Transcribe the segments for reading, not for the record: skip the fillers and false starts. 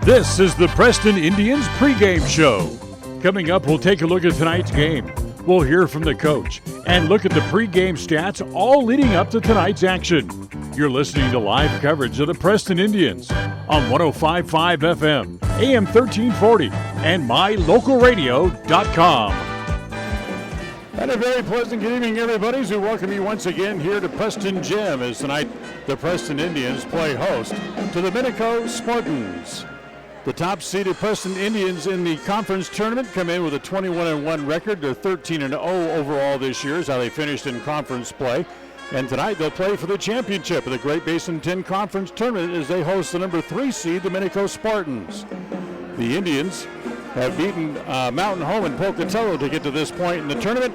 This is the Preston Indians pregame show. Coming up, we'll take a look at tonight's game. We'll hear from the coach and look at the pregame stats all leading up to tonight's action. You're listening to live coverage of the Preston Indians on 105.5 FM, AM 1340, and mylocalradio.com. And a very pleasant good evening, everybody, as we welcome you once again here to Preston Gym as tonight the Preston Indians play host to the Minico Spartans. The top-seeded Preston Indians in the conference tournament come in with a 21-1 record. They're 13-0 overall this year is how they finished in conference play. And tonight they'll play for the championship of the Great Basin 10 Conference Tournament as they host the number 3 seed, the Minico Spartans. The Indians have beaten Mountain Home and Pocatello to get to this point in the tournament.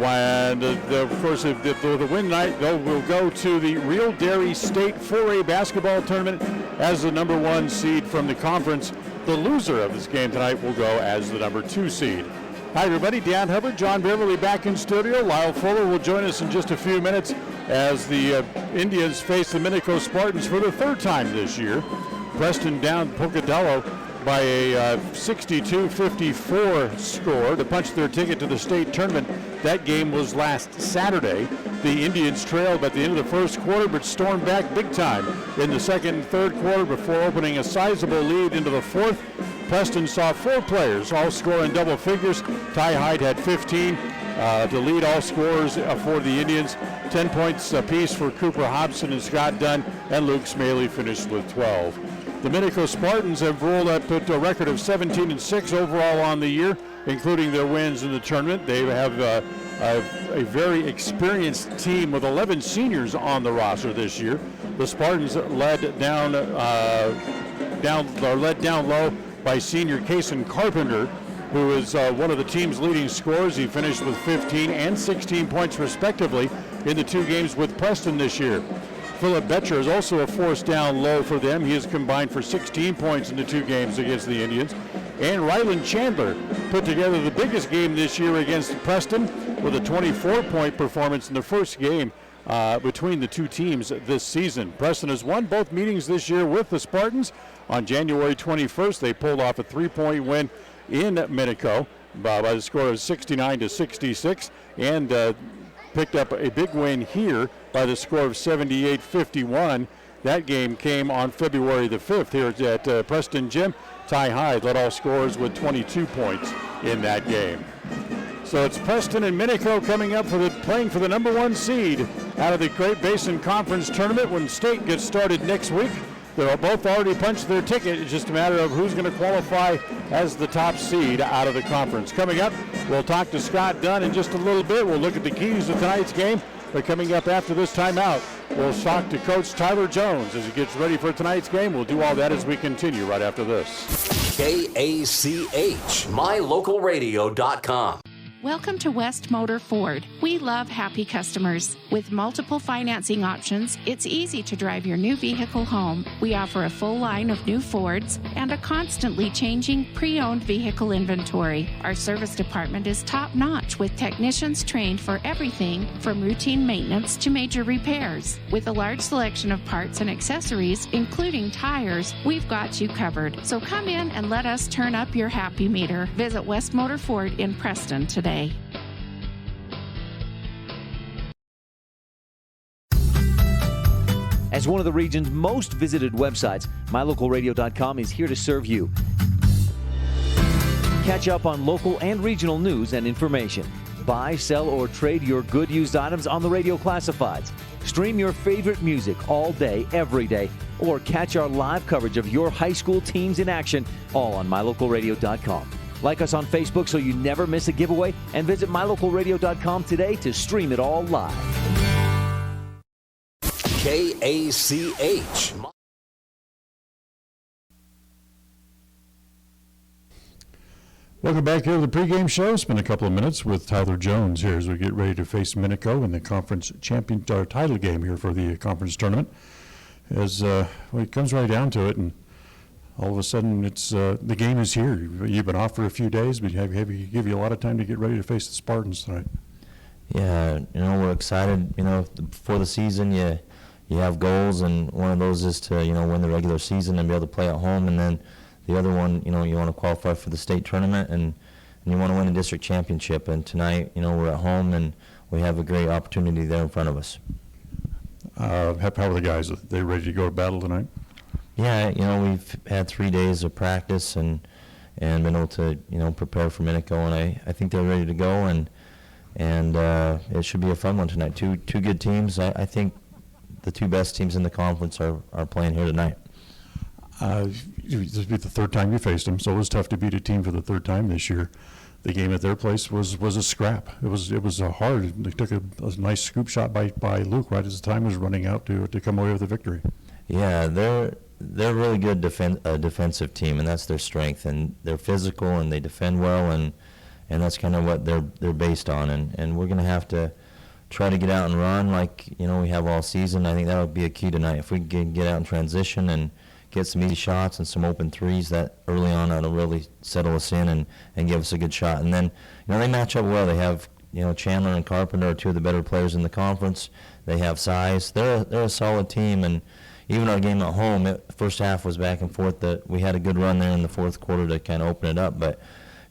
And of course, if the win tonight, we'll go to the Real Dairy State 4A basketball tournament as the number 1 seed from the conference. The loser of this game tonight will go as the number 2 seed. Hi, everybody. Dan Hubbard, John Beverly back in studio. Lyle Fuller will join us in just a few minutes as the Indians face the Minico Spartans for the 3rd time this year. Preston down Pocatello by a 62-54 score to punch their ticket to the state tournament. That game was last Saturday. The Indians trailed at the end of the first quarter but stormed back big time in the second and third quarter before opening a sizable lead into the fourth. Preston saw 4 players all score in double figures. Ty Hyde had 15 to lead all scorers for the Indians. 10 points apiece for Cooper Hobson and Scott Dunn, and Luke Smaley finished with 12. The Minico Spartans have rolled up to a record of 17-6 overall on the year, including their wins in the tournament. They have a very experienced team with 11 seniors on the roster this year. The Spartans led down low by senior Kason Carpenter, who is one of the team's leading scorers. He finished with 15 and 16 points respectively in the 2 games with Preston this year. Philip Betcher is also a force down low for them. He has combined for 16 points in the 2 games against the Indians. And Ryland Chandler put together the biggest game this year against Preston with a 24-point performance in the first game between the 2 teams this season. Preston has won both meetings this year with the Spartans. On January 21st, they pulled off a 3-point win in Minico by the score of 69-66 and picked up a big win here by the score of 78-51. That game came on February the 5th here at Preston Gym. Ty Hyde led all scorers with 22 points in that game. So it's Preston and Minico coming up playing for the number 1 seed out of the Great Basin Conference Tournament when state gets started next week. They'll both already punched their ticket. It's just a matter of who's going to qualify as the top seed out of the conference. Coming up, we'll talk to Scott Dunn in just a little bit. We'll look at the keys to tonight's game. But coming up after this timeout, we'll talk to Coach Tyler Jones as he gets ready for tonight's game. We'll do all that as we continue right after this. KACH, mylocalradio.com. Welcome to West Motor Ford. We love happy customers. With multiple financing options, it's easy to drive your new vehicle home. We offer a full line of new Fords and a constantly changing pre-owned vehicle inventory. Our service department is top-notch with technicians trained for everything from routine maintenance to major repairs. With a large selection of parts and accessories, including tires, we've got you covered. So come in and let us turn up your happy meter. Visit West Motor Ford in Preston today. As one of the region's most visited websites, mylocalradio.com is here to serve you. Catch up on local and regional news and information. Buy, sell, or trade your good used items on the radio classifieds. Stream your favorite music all day, every day, or catch our live coverage of your high school teams in action, all on mylocalradio.com. Like us on Facebook so you never miss a giveaway, and visit mylocalradio.com today to stream it all live. KACH. Welcome back here to the pregame show. Spend a couple of minutes with Tyler Jones here as we get ready to face Minico in the conference champion title game here for the conference tournament. As it comes right down to it, and all of a sudden it's the game is here. You've been off for a few days, but have give you a lot of time to get ready to face the Spartans tonight. Yeah, we're excited. Before the season, you have goals, and one of those is to win the regular season and be able to play at home, and then the other one, you want to qualify for the state tournament, and you want to win a district championship. And tonight, we're at home, and we have a great opportunity there in front of us. How are the guys? Are they ready to go to battle tonight? Yeah, we've had 3 days of practice and been able to, prepare for Minico, and I think they're ready to go, and it should be a fun one tonight. Two good teams. I think the two best teams in the conference are playing here tonight. This will be the third time you faced them, so it was tough to beat a team for the third time this year. The game at their place was a scrap. It was hard. They took a nice scoop shot by Luke right as the time was running out to come away with a victory. Yeah, they're a really good defensive team, and that's their strength. And they're physical, and they defend well, and that's kind of what they're based on. And we're going to have to try to get out and run like we have all season. I think that would be a key tonight. If we can get out in transition and get some easy shots and some open threes, that early on that'll really settle us in and give us a good shot. And then they match up well. They have Chandler and Carpenter are two of the better players in the conference. They have size. They're a solid team, and even our game at home, first half was back and forth. We had a good run there in the fourth quarter to kind of open it up, but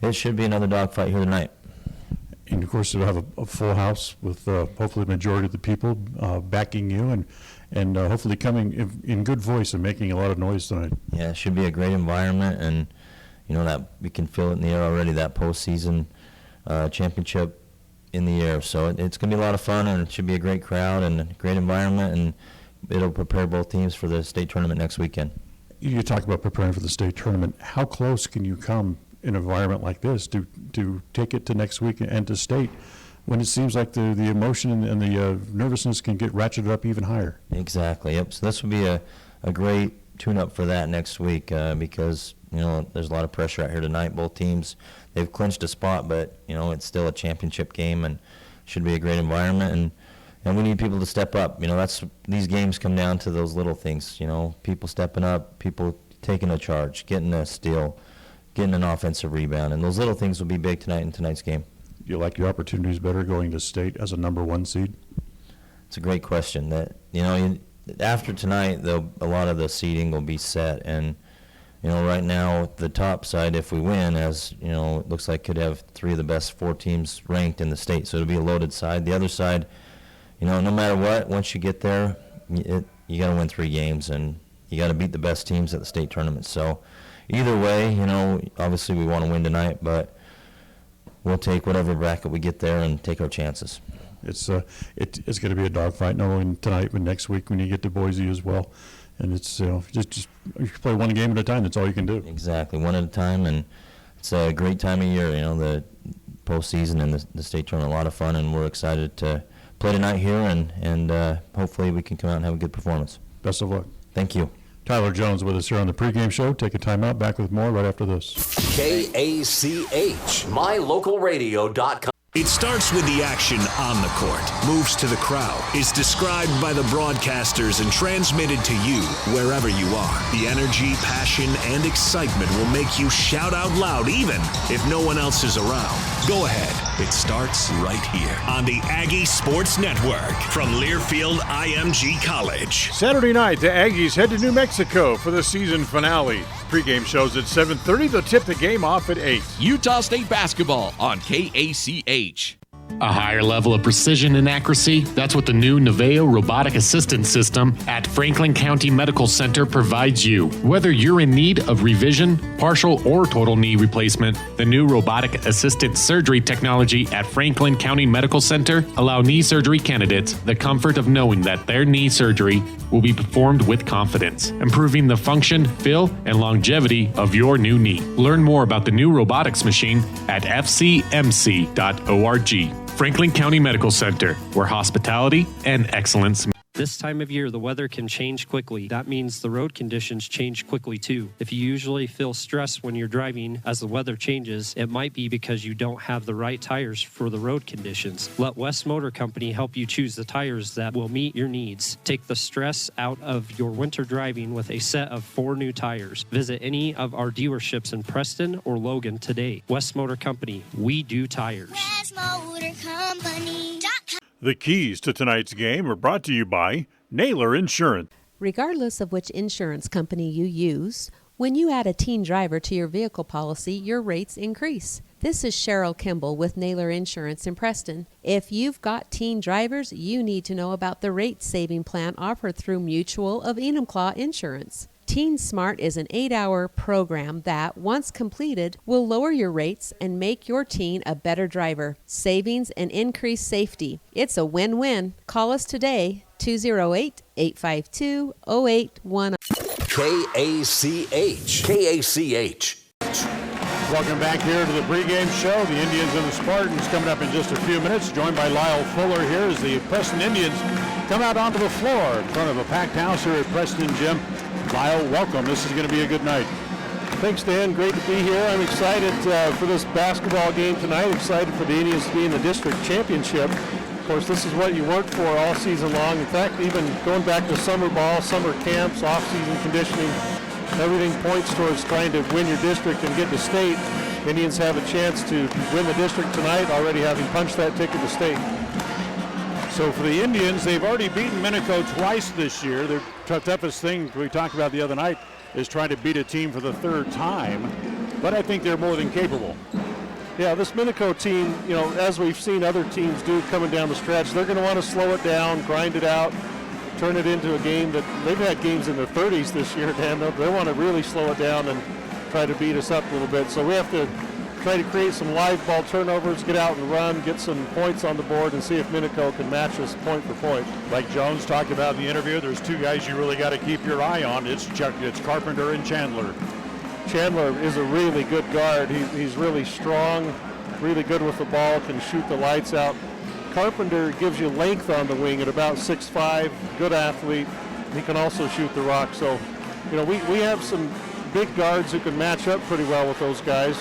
it should be another dogfight here tonight. And of course, you'll have a full house with hopefully the majority of the people backing you and hopefully coming in good voice and making a lot of noise tonight. Yeah, it should be a great environment, and that we can feel it in the air already, that postseason championship in the air. So it's going to be a lot of fun, and it should be a great crowd and a great environment, and it'll prepare both teams for the state tournament next weekend. You talk about preparing for the state tournament. How close can you come in an environment like this to take it to next week and to state, when it seems like the emotion and the nervousness can get ratcheted up even higher? Exactly. Yep. So this will be a great tune-up for that next week because there's a lot of pressure out here tonight. Both teams, they've clinched a spot, but it's still a championship game and should be a great environment, and we need people to step up. These games come down to those little things. People stepping up, people taking a charge, getting a steal, getting an offensive rebound, and those little things will be big tonight in tonight's game. Do you like your opportunities better going to state as a number one seed? It's a great question. That after tonight, a lot of the seeding will be set, and right now the top side, if we win, it looks like could have 3 of the best 4 teams ranked in the state, so it'll be a loaded side. The other side, no matter what, once you get there, you got to win 3 games, and you got to beat the best teams at the state tournament. So either way, obviously we want to win tonight, but we'll take whatever bracket we get there and take our chances. It's going to be a dogfight, not only tonight but next week when you get to Boise as well. And it's just you play one game at a time. That's all you can do. Exactly, one at a time, and it's a great time of year. The postseason and the state tournament, a lot of fun, and we're excited to play tonight here, and hopefully we can come out and have a good performance. Best of luck. Thank you. Tyler Jones with us here on the pregame show. Take a time out. Back with more right after this. KACH, mylocalradio.com. It starts with the action on the court, moves to the crowd, is described by the broadcasters and transmitted to you wherever you are. The energy, passion, and excitement will make you shout out loud even if no one else is around. Go ahead. It starts right here on the Aggie Sports Network from Learfield IMG College. Saturday night, the Aggies head to New Mexico for the season finale. Pregame shows at 7:30. They'll tip the game off at 8. Utah State basketball on KACH. A higher level of precision and accuracy, that's what the new Naveo robotic assistance system at Franklin County Medical Center provides you. Whether you're in need of revision, partial, or total knee replacement, the new robotic assisted surgery technology at Franklin County Medical Center allow knee surgery candidates the comfort of knowing that their knee surgery will be performed with confidence, improving the function, feel, and longevity of your new knee. Learn more about the new robotics machine at fcmc.org. Franklin County Medical Center, where hospitality and excellence. This time of year, the weather can change quickly. That means the road conditions change quickly too. If you usually feel stressed when you're driving as the weather changes, it might be because you don't have the right tires for the road conditions. Let West Motor Company help you choose the tires that will meet your needs. Take the stress out of your winter driving with a set of 4 new tires. Visit any of our dealerships in Preston or Logan today. West Motor Company, we do tires. West Motor Company.com. The keys to tonight's game are brought to you by Naylor Insurance. Regardless of which insurance company you use, When you add a teen driver to your vehicle policy, your rates increase. This is Cheryl Kimball with Naylor Insurance in Preston. If you've got teen drivers, you need to know about the rate-saving plan offered through Mutual of Enumclaw Insurance. Teen Smart is an 8-hour program that, once completed, will lower your rates and make your teen a better driver. Savings and increased safety. It's a win-win. Call us today, 208-852-0810. KACH. Welcome back here to the pregame show. The Indians and the Spartans coming up in just a few minutes. Joined by Lyle Fuller here as the Preston Indians come out onto the floor in front of a packed house here at Preston Gym. Lyle, welcome. This is going to be a good night. Thanks, Dan. Great to be here. I'm excited for this basketball game tonight. Excited for the Indians to be in the district championship. Of course, this is what you worked for all season long. In fact, even going back to summer ball, summer camps, off-season conditioning, everything points towards trying to win your district and get to state. Indians have a chance to win the district tonight, already having punched that ticket to state. So for the Indians, they've already beaten Minico twice this year. Their toughest thing we talked about the other night is trying to beat a team for the third time. But I think they're more than capable. Yeah, this Minico team, you know, as we've seen other teams do coming down the stretch, they're going to want to slow it down, grind it out, turn it into a game that they've had games in their 30s this year, Dan. They want to really slow it down and try to beat us up a little bit. So we have to try to create some live ball turnovers, get out and run, get some points on the board, and see if Minico can match us point for point. Like Jones talked about in the interview, there's two guys you really got to keep your eye on. It's Carpenter and Chandler. Chandler is a really good guard. He's really strong, really good with the ball, can shoot the lights out. Carpenter gives you length on the wing at about 6'5", good athlete. He can also shoot the rock. So, you know, we have some big guards who can match up pretty well with those guys.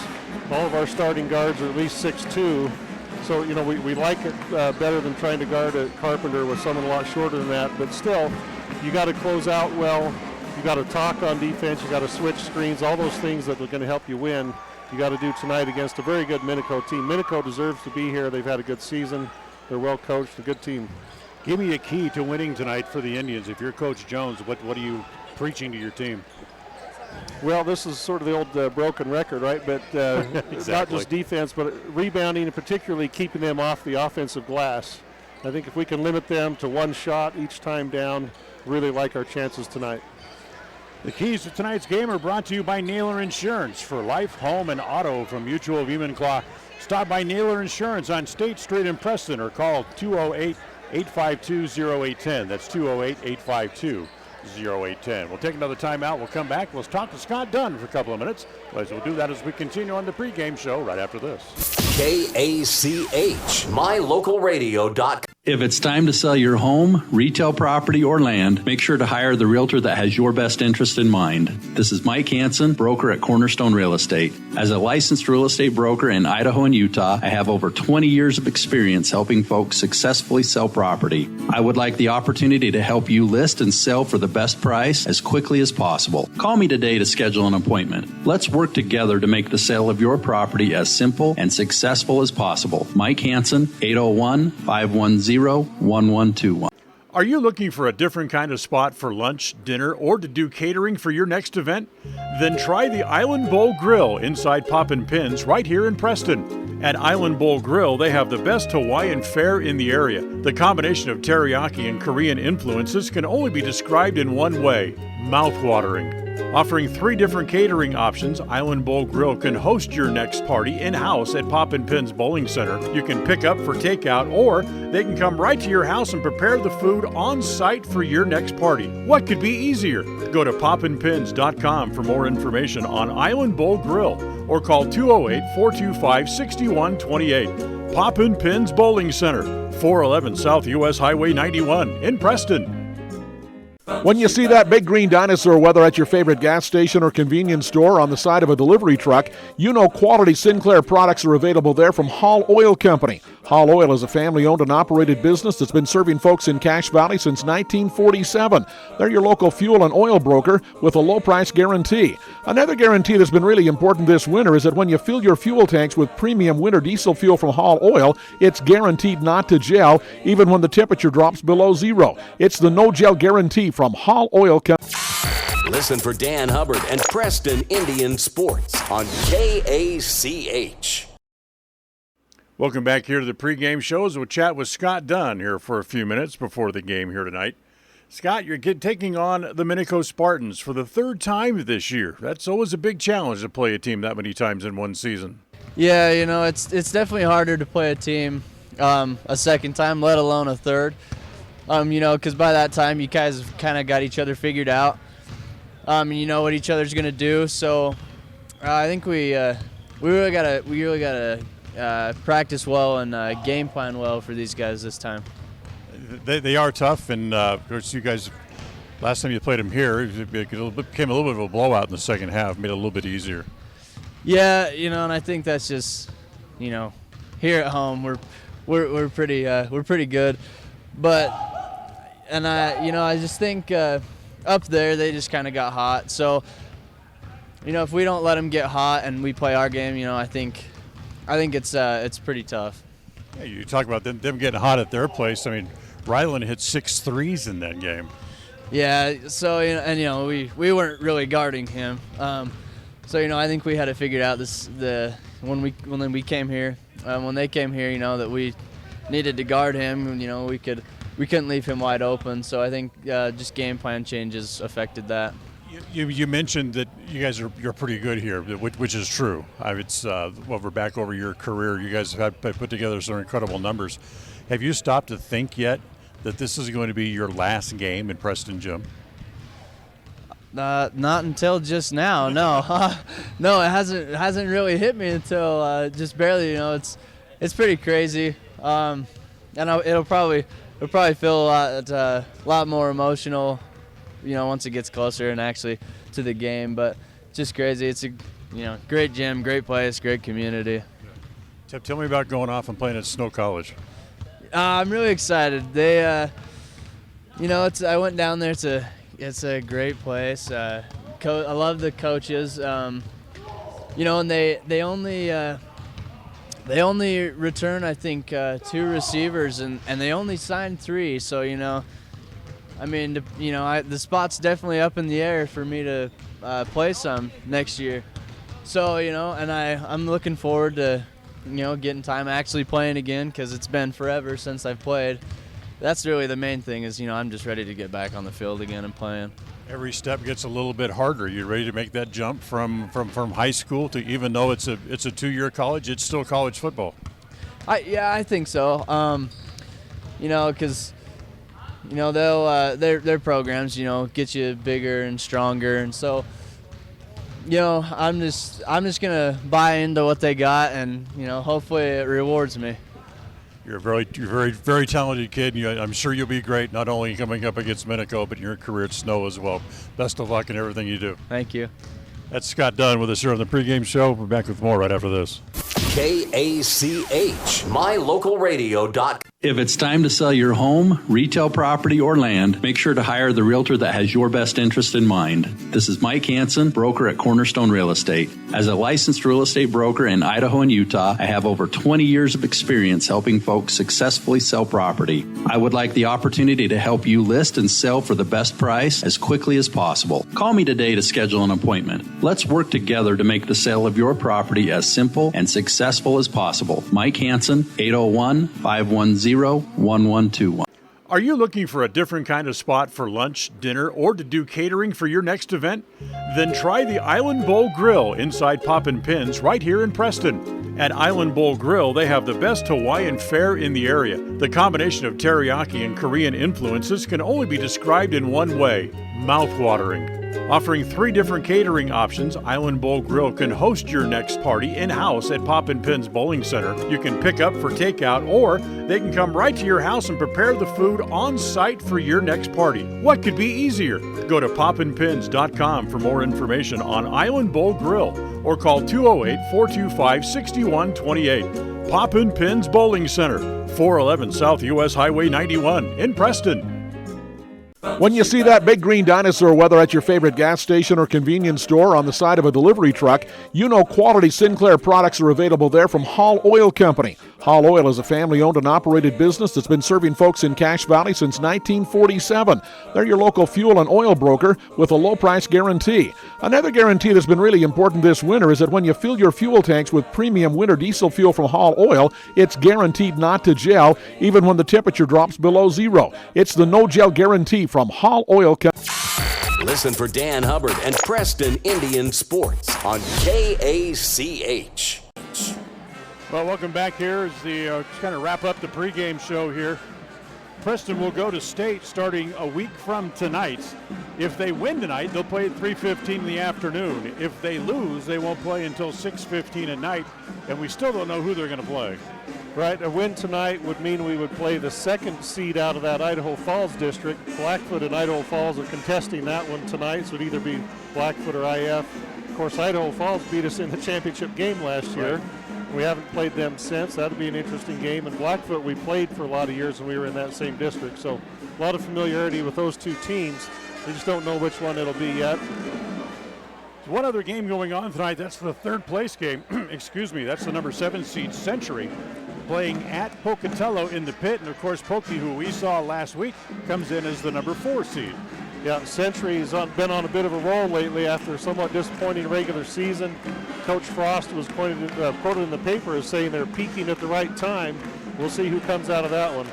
All of our starting guards are at least 6'2". So, you know, we like it better than trying to guard a Carpenter with someone a lot shorter than that. But still, you got to close out well. You got to talk on defense. You got to switch screens. All those things that are going to help you win, you got to do tonight against a very good Minico team. Minico deserves to be here. They've had a good season. They're well coached, a good team. Give me a key to winning tonight for the Indians. If you're Coach Jones, what are you preaching to your team? Well, this is sort of the old broken record, right? But exactly. Not just defense, but rebounding and particularly keeping them off the offensive glass. I think if we can limit them to one shot each time down, really like our chances tonight. The keys to tonight's game are brought to you by Naylor Insurance for life, home, and auto from Mutual of Enumclaw. Stop by Naylor Insurance on State Street in Preston or call 208-852-0810. That's 208-852-0810. We'll take another timeout. We'll come back. We'll talk to Scott Dunn for a couple of minutes. We'll do that as we continue on the pregame show right after this. KACH, mylocalradio.com. If it's time to sell your home, retail property, or land, make sure to hire the realtor that has your best interest in mind. This is Mike Hansen, broker at Cornerstone Real Estate. As a licensed real estate broker in Idaho and Utah, I have over 20 years of experience helping folks successfully sell property. I would like the opportunity to help you list and sell for the best price as quickly as possible. Call me today to schedule an appointment. Let's work together to make the sale of your property as simple and successful as possible. Mike Hansen, 801-510-1121. Are you looking for a different kind of spot for lunch, dinner, or to do catering for your next event? Then try the Island Bowl Grill inside Poppin' Pins right here in Preston. At Island Bowl Grill, they have the best Hawaiian fare in the area. The combination of teriyaki and Korean influences can only be described in one way: mouth-watering. Offering 3 different catering options, Island Bowl Grill can host your next party in-house at Poppin' Pins Bowling Center. You can pick up for takeout, or they can come right to your house and prepare the food on site for your next party. What could be easier? Go to poppinpins.com for more information on Island Bowl Grill, or call 208-425-6128. Poppin' Pins Bowling Center, 411 South US Highway 91 in Preston. When you see that big green dinosaur, whether at your favorite gas station or convenience store on the side of a delivery truck, you know quality Sinclair products are available there from Hall Oil Company. Hall Oil is a family-owned and operated business that's been serving folks in Cache Valley since 1947. They're your local fuel and oil broker with a low-price guarantee. Another guarantee that's been really important this winter is that when you fill your fuel tanks with premium winter diesel fuel from Hall Oil, it's guaranteed not to gel, even when the temperature drops below zero. It's the no-gel guarantee from Hall Oil Company. Listen for Dan Hubbard and Preston Indian Sports on KACH. Welcome back here to the pregame shows. We'll chat with Scott Dunn here for a few minutes before the game here tonight. Scott, you're taking on the Minico Spartans for the third time this year. That's always a big challenge to play a team that many times in one season. Yeah, it's definitely harder to play a team a second time, let alone a third. Because by that time you guys have kind of got each other figured out. You know what each other's gonna do. So I think we really gotta practice well and game plan well for these guys this time. They are tough, and of course you guys, last time you played them here, it became a little bit of a blowout in the second half, made it a little bit easier. Yeah, and I think that's just, here at home we're pretty good, but I just think up there they just kind of got hot. So if we don't let them get hot and we play our game, I think it's pretty tough. Yeah, you talk about them getting hot at their place. I mean, Ryland hit 6 threes in that game. Yeah, so we weren't really guarding him. So I think we had it figured out when we came here. When they came here, that we needed to guard him. And, we couldn't leave him wide open. So I think just game plan changes affected that. You mentioned that you guys you're pretty good here, which is true. It's we're back over your career. You guys have put together some incredible numbers. Have you stopped to think yet that this is going to be your last game in Preston Gym? Not until just now. No, no, it hasn't really hit me until just barely. It's pretty crazy, and it'll probably feel a lot more emotional. Once it gets closer and actually to the game, but just crazy. It's a, great gym, great place, great community. Tell me about going off and playing at Snow College. I'm really excited. They, I went down there. It's a great place. I love the coaches. And they only return, I think, 2 receivers, and they only signed 3. So the spot's definitely up in the air for me to play some next year. So, and I'm looking forward to, getting time actually playing again, because it's been forever since I've played. That's really the main thing is, I'm just ready to get back on the field again and playing. Every step gets a little bit harder. You ready to make that jump from high school to, even though it's a 2-year college, it's still college football? I think so. Because they'll their programs get you bigger and stronger, and so I'm just gonna buy into what they got, and hopefully it rewards me. You're a very, very talented kid, and I'm sure you'll be great, not only coming up against Minico, but in your career at Snow as well. Best of luck in everything you do. Thank you. That's Scott Dunn with us here on the pregame show. We're back with more right after this. KACH, mylocalradio.com. If it's time to sell your home, retail property, or land, make sure to hire the realtor that has your best interest in mind. This is Mike Hansen, broker at Cornerstone Real Estate. As a licensed real estate broker in Idaho and Utah, I have over 20 years of experience helping folks successfully sell property. I would like the opportunity to help you list and sell for the best price as quickly as possible. Call me today to schedule an appointment. Let's work together to make the sale of your property as simple and successful as possible. Mike Hansen, 801-510-1121. Are you looking for a different kind of spot for lunch, dinner, or to do catering for your next event? Then try the Island Bowl Grill inside Poppin' Pins right here in Preston. At Island Bowl Grill, they have the best Hawaiian fare in the area. The combination of teriyaki and Korean influences can only be described in one way: mouth-watering. Offering 3 different catering options, Island Bowl Grill can host your next party in-house at Poppin' Pins Bowling Center. You can pick up for takeout, or they can come right to your house and prepare the food on site for your next party. What could be easier? Go to poppinpins.com for more information on Island Bowl Grill, or call 208-425-6128. Poppin' Pins Bowling Center, 411 South US Highway 91 in Preston. When you see that big green dinosaur, whether at your favorite gas station or convenience store on the side of a delivery truck, you know quality Sinclair products are available there from Hall Oil Company. Hall Oil is a family-owned and operated business that's been serving folks in Cache Valley since 1947. They're your local fuel and oil broker with a low-price guarantee. Another guarantee that's been really important this winter is that when you fill your fuel tanks with premium winter diesel fuel from Hall Oil, it's guaranteed not to gel even when the temperature drops below zero. It's the no-gel guarantee from Hall Oil Company. Listen for Dan Hubbard and Preston Indian Sports on KACH. Well, welcome back here as the kind of wrap up the pregame show here. Preston will go to state starting a week from tonight. If they win tonight, they'll play at 3:15 in the afternoon. If they lose, they won't play until 6:15 at night, and we still don't know who they're going to play. Right, a win tonight would mean we would play the second seed out of that Idaho Falls district. Blackfoot and Idaho Falls are contesting that one tonight, so it'd either be Blackfoot or IF. Of course, Idaho Falls beat us in the championship game last year. We haven't played them since. That'll be an interesting game. And Blackfoot we played for a lot of years when we were in that same district. So a lot of familiarity with those two teams. We just don't know which one it'll be yet. There's one other game going on tonight. That's the third place game. Excuse me. That's the number 7 seed Century playing at Pocatello in the pit. And, of course, Pokey, who we saw last week, comes in as the number 4 seed. Yeah, Century's been on a bit of a roll lately after a somewhat disappointing regular season. Coach Frost was quoted in the paper as saying they're peaking at the right time. We'll see who comes out of that one.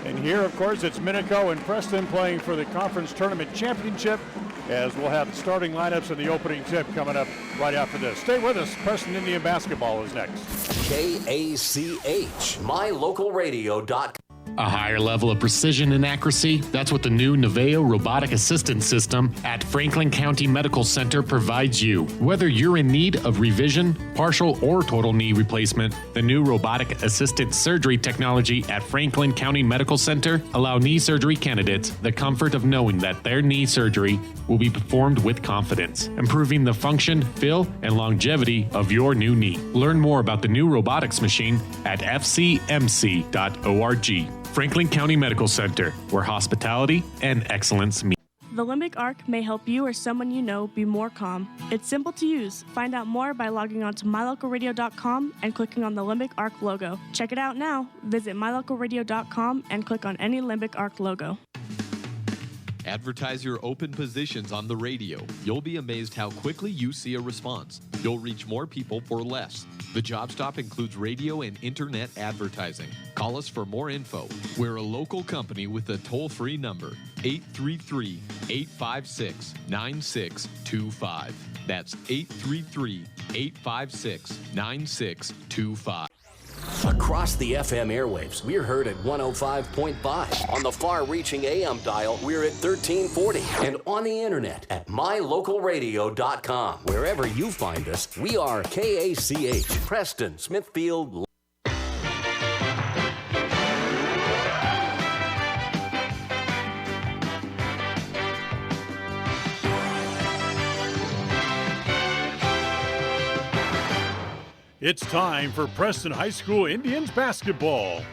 And here, of course, it's Minico and Preston playing for the conference tournament championship, as we'll have the starting lineups and the opening tip coming up right after this. Stay with us. Preston Indian basketball is next. KACH, mylocalradio.com. A higher level of precision and accuracy, that's what the new Naveo robotic assistance system at Franklin County Medical Center provides you. Whether you're in need of revision, partial, or total knee replacement, the new robotic assisted surgery technology at Franklin County Medical Center allow knee surgery candidates the comfort of knowing that their knee surgery will be performed with confidence, improving the function, feel, and longevity of your new knee. Learn more about the new robotics machine at fcmc.org. Franklin County Medical Center, where hospitality and excellence meet. The Limbic Arc may help you or someone you know be more calm. It's simple to use. Find out more by logging on to mylocalradio.com and clicking on the Limbic Arc logo. Check it out now. Visit mylocalradio.com and click on any Limbic Arc logo. Advertise your open positions on the radio. You'll be amazed how quickly you see a response. You'll reach more people for less. The job stop includes radio and internet advertising. Call us for more info. We're a local company with a toll-free number, 833-856-9625. That's 833-856-9625. Across the FM airwaves, we're heard at 105.5. On the far-reaching AM dial, we're at 1340. And on the internet at mylocalradio.com. Wherever you find us, we are KACH, Preston, Smithfield. It's time for Preston High School Indians basketball.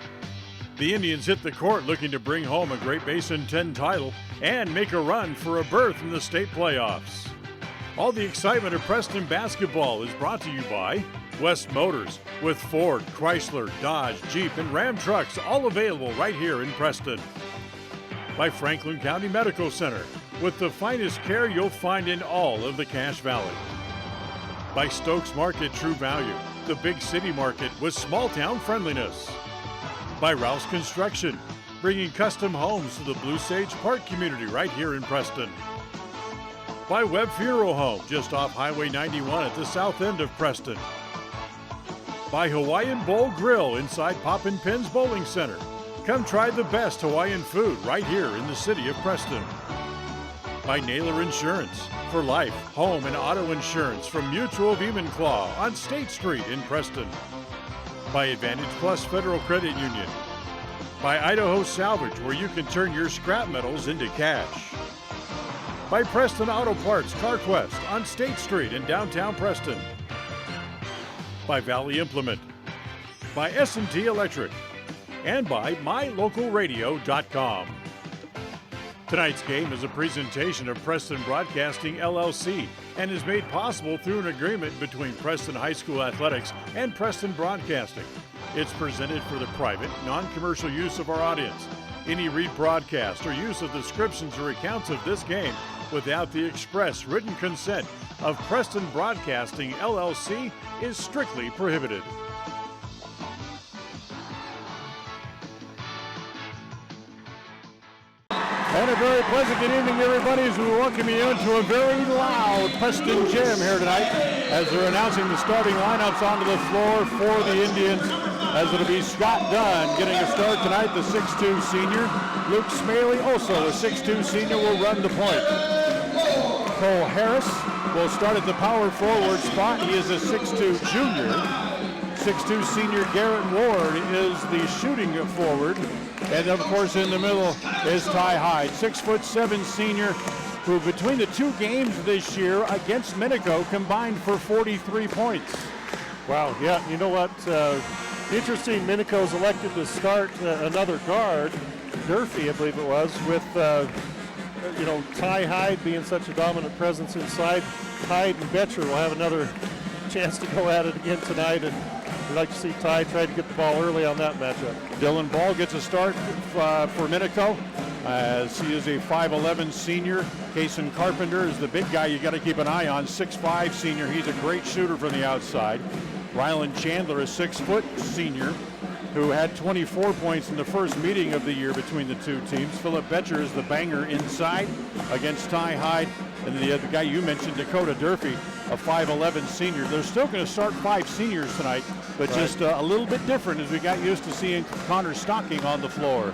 The Indians hit the court looking to bring home a Great Basin 10 title and make a run for a berth in the state playoffs. All the excitement of Preston basketball is brought to you by West Motors, with Ford, Chrysler, Dodge, Jeep, and Ram trucks all available right here in Preston. By Franklin County Medical Center, with the finest care you'll find in all of the Cache Valley. By Stokes Market True Value, the big city market with small town friendliness. By Rouse Construction, bringing custom homes to the Blue Sage Park community right here in Preston. By Webb Funeral Home, just off Highway 91 at the south end of Preston. By Hawaiian Bowl Grill inside Poppin' Pins Bowling Center. Come try the best Hawaiian food right here in the city of Preston. By Naylor Insurance, for life, home, and auto insurance from Mutual of Enumclaw on State Street in Preston. By Advantage Plus Federal Credit Union. By Idaho Salvage, where you can turn your scrap metals into cash. By Preston Auto Parts CarQuest on State Street in downtown Preston. By Valley Implement. By S&T Electric. And by mylocalradio.com. Tonight's game is a presentation of Preston Broadcasting, LLC, and is made possible through an agreement between Preston High School Athletics and Preston Broadcasting. It's presented for the private, non-commercial use of our audience. Any rebroadcast or use of descriptions or accounts of this game without the express written consent of Preston Broadcasting, LLC is strictly prohibited. And a very pleasant good evening, everybody, as we welcome you into a very loud Preston gym here tonight as they're announcing the starting lineups onto the floor for the Indians, as it'll be Scott Dunn getting a start tonight, the 6'2 senior. Luke Smaley, also a 6'2 senior, will run the point. Cole Harris will start at the power forward spot. He is a 6'2 junior. 6'2 senior Garrett Ward is the shooting forward. And of course in the middle is Ty Hyde, 6'7" senior, who between the two games this year against Minico combined for 43 points. Wow, yeah, you know what? Interesting, Minico's elected to start another guard, Durfee, I believe it was, with Ty Hyde being such a dominant presence inside. Hyde and Betcher will have another chance to go at it again tonight, and we'd like to see Ty try to get the ball early on that matchup. Dylan Ball gets a start for Minico, as he is a 5'11 senior. Kason Carpenter is the big guy you got to keep an eye on, 6'5 senior. He's a great shooter from the outside. Rylan Chandler, a 6 foot senior, who had 24 points in the first meeting of the year between the two teams. Philip Betcher is the banger inside against Ty Hyde. And the other guy you mentioned, Dakota Durfee, a 5'11 senior. They're still going to start 5 seniors tonight, but right, just a little bit different as we got used to seeing Connor Stocking on the floor.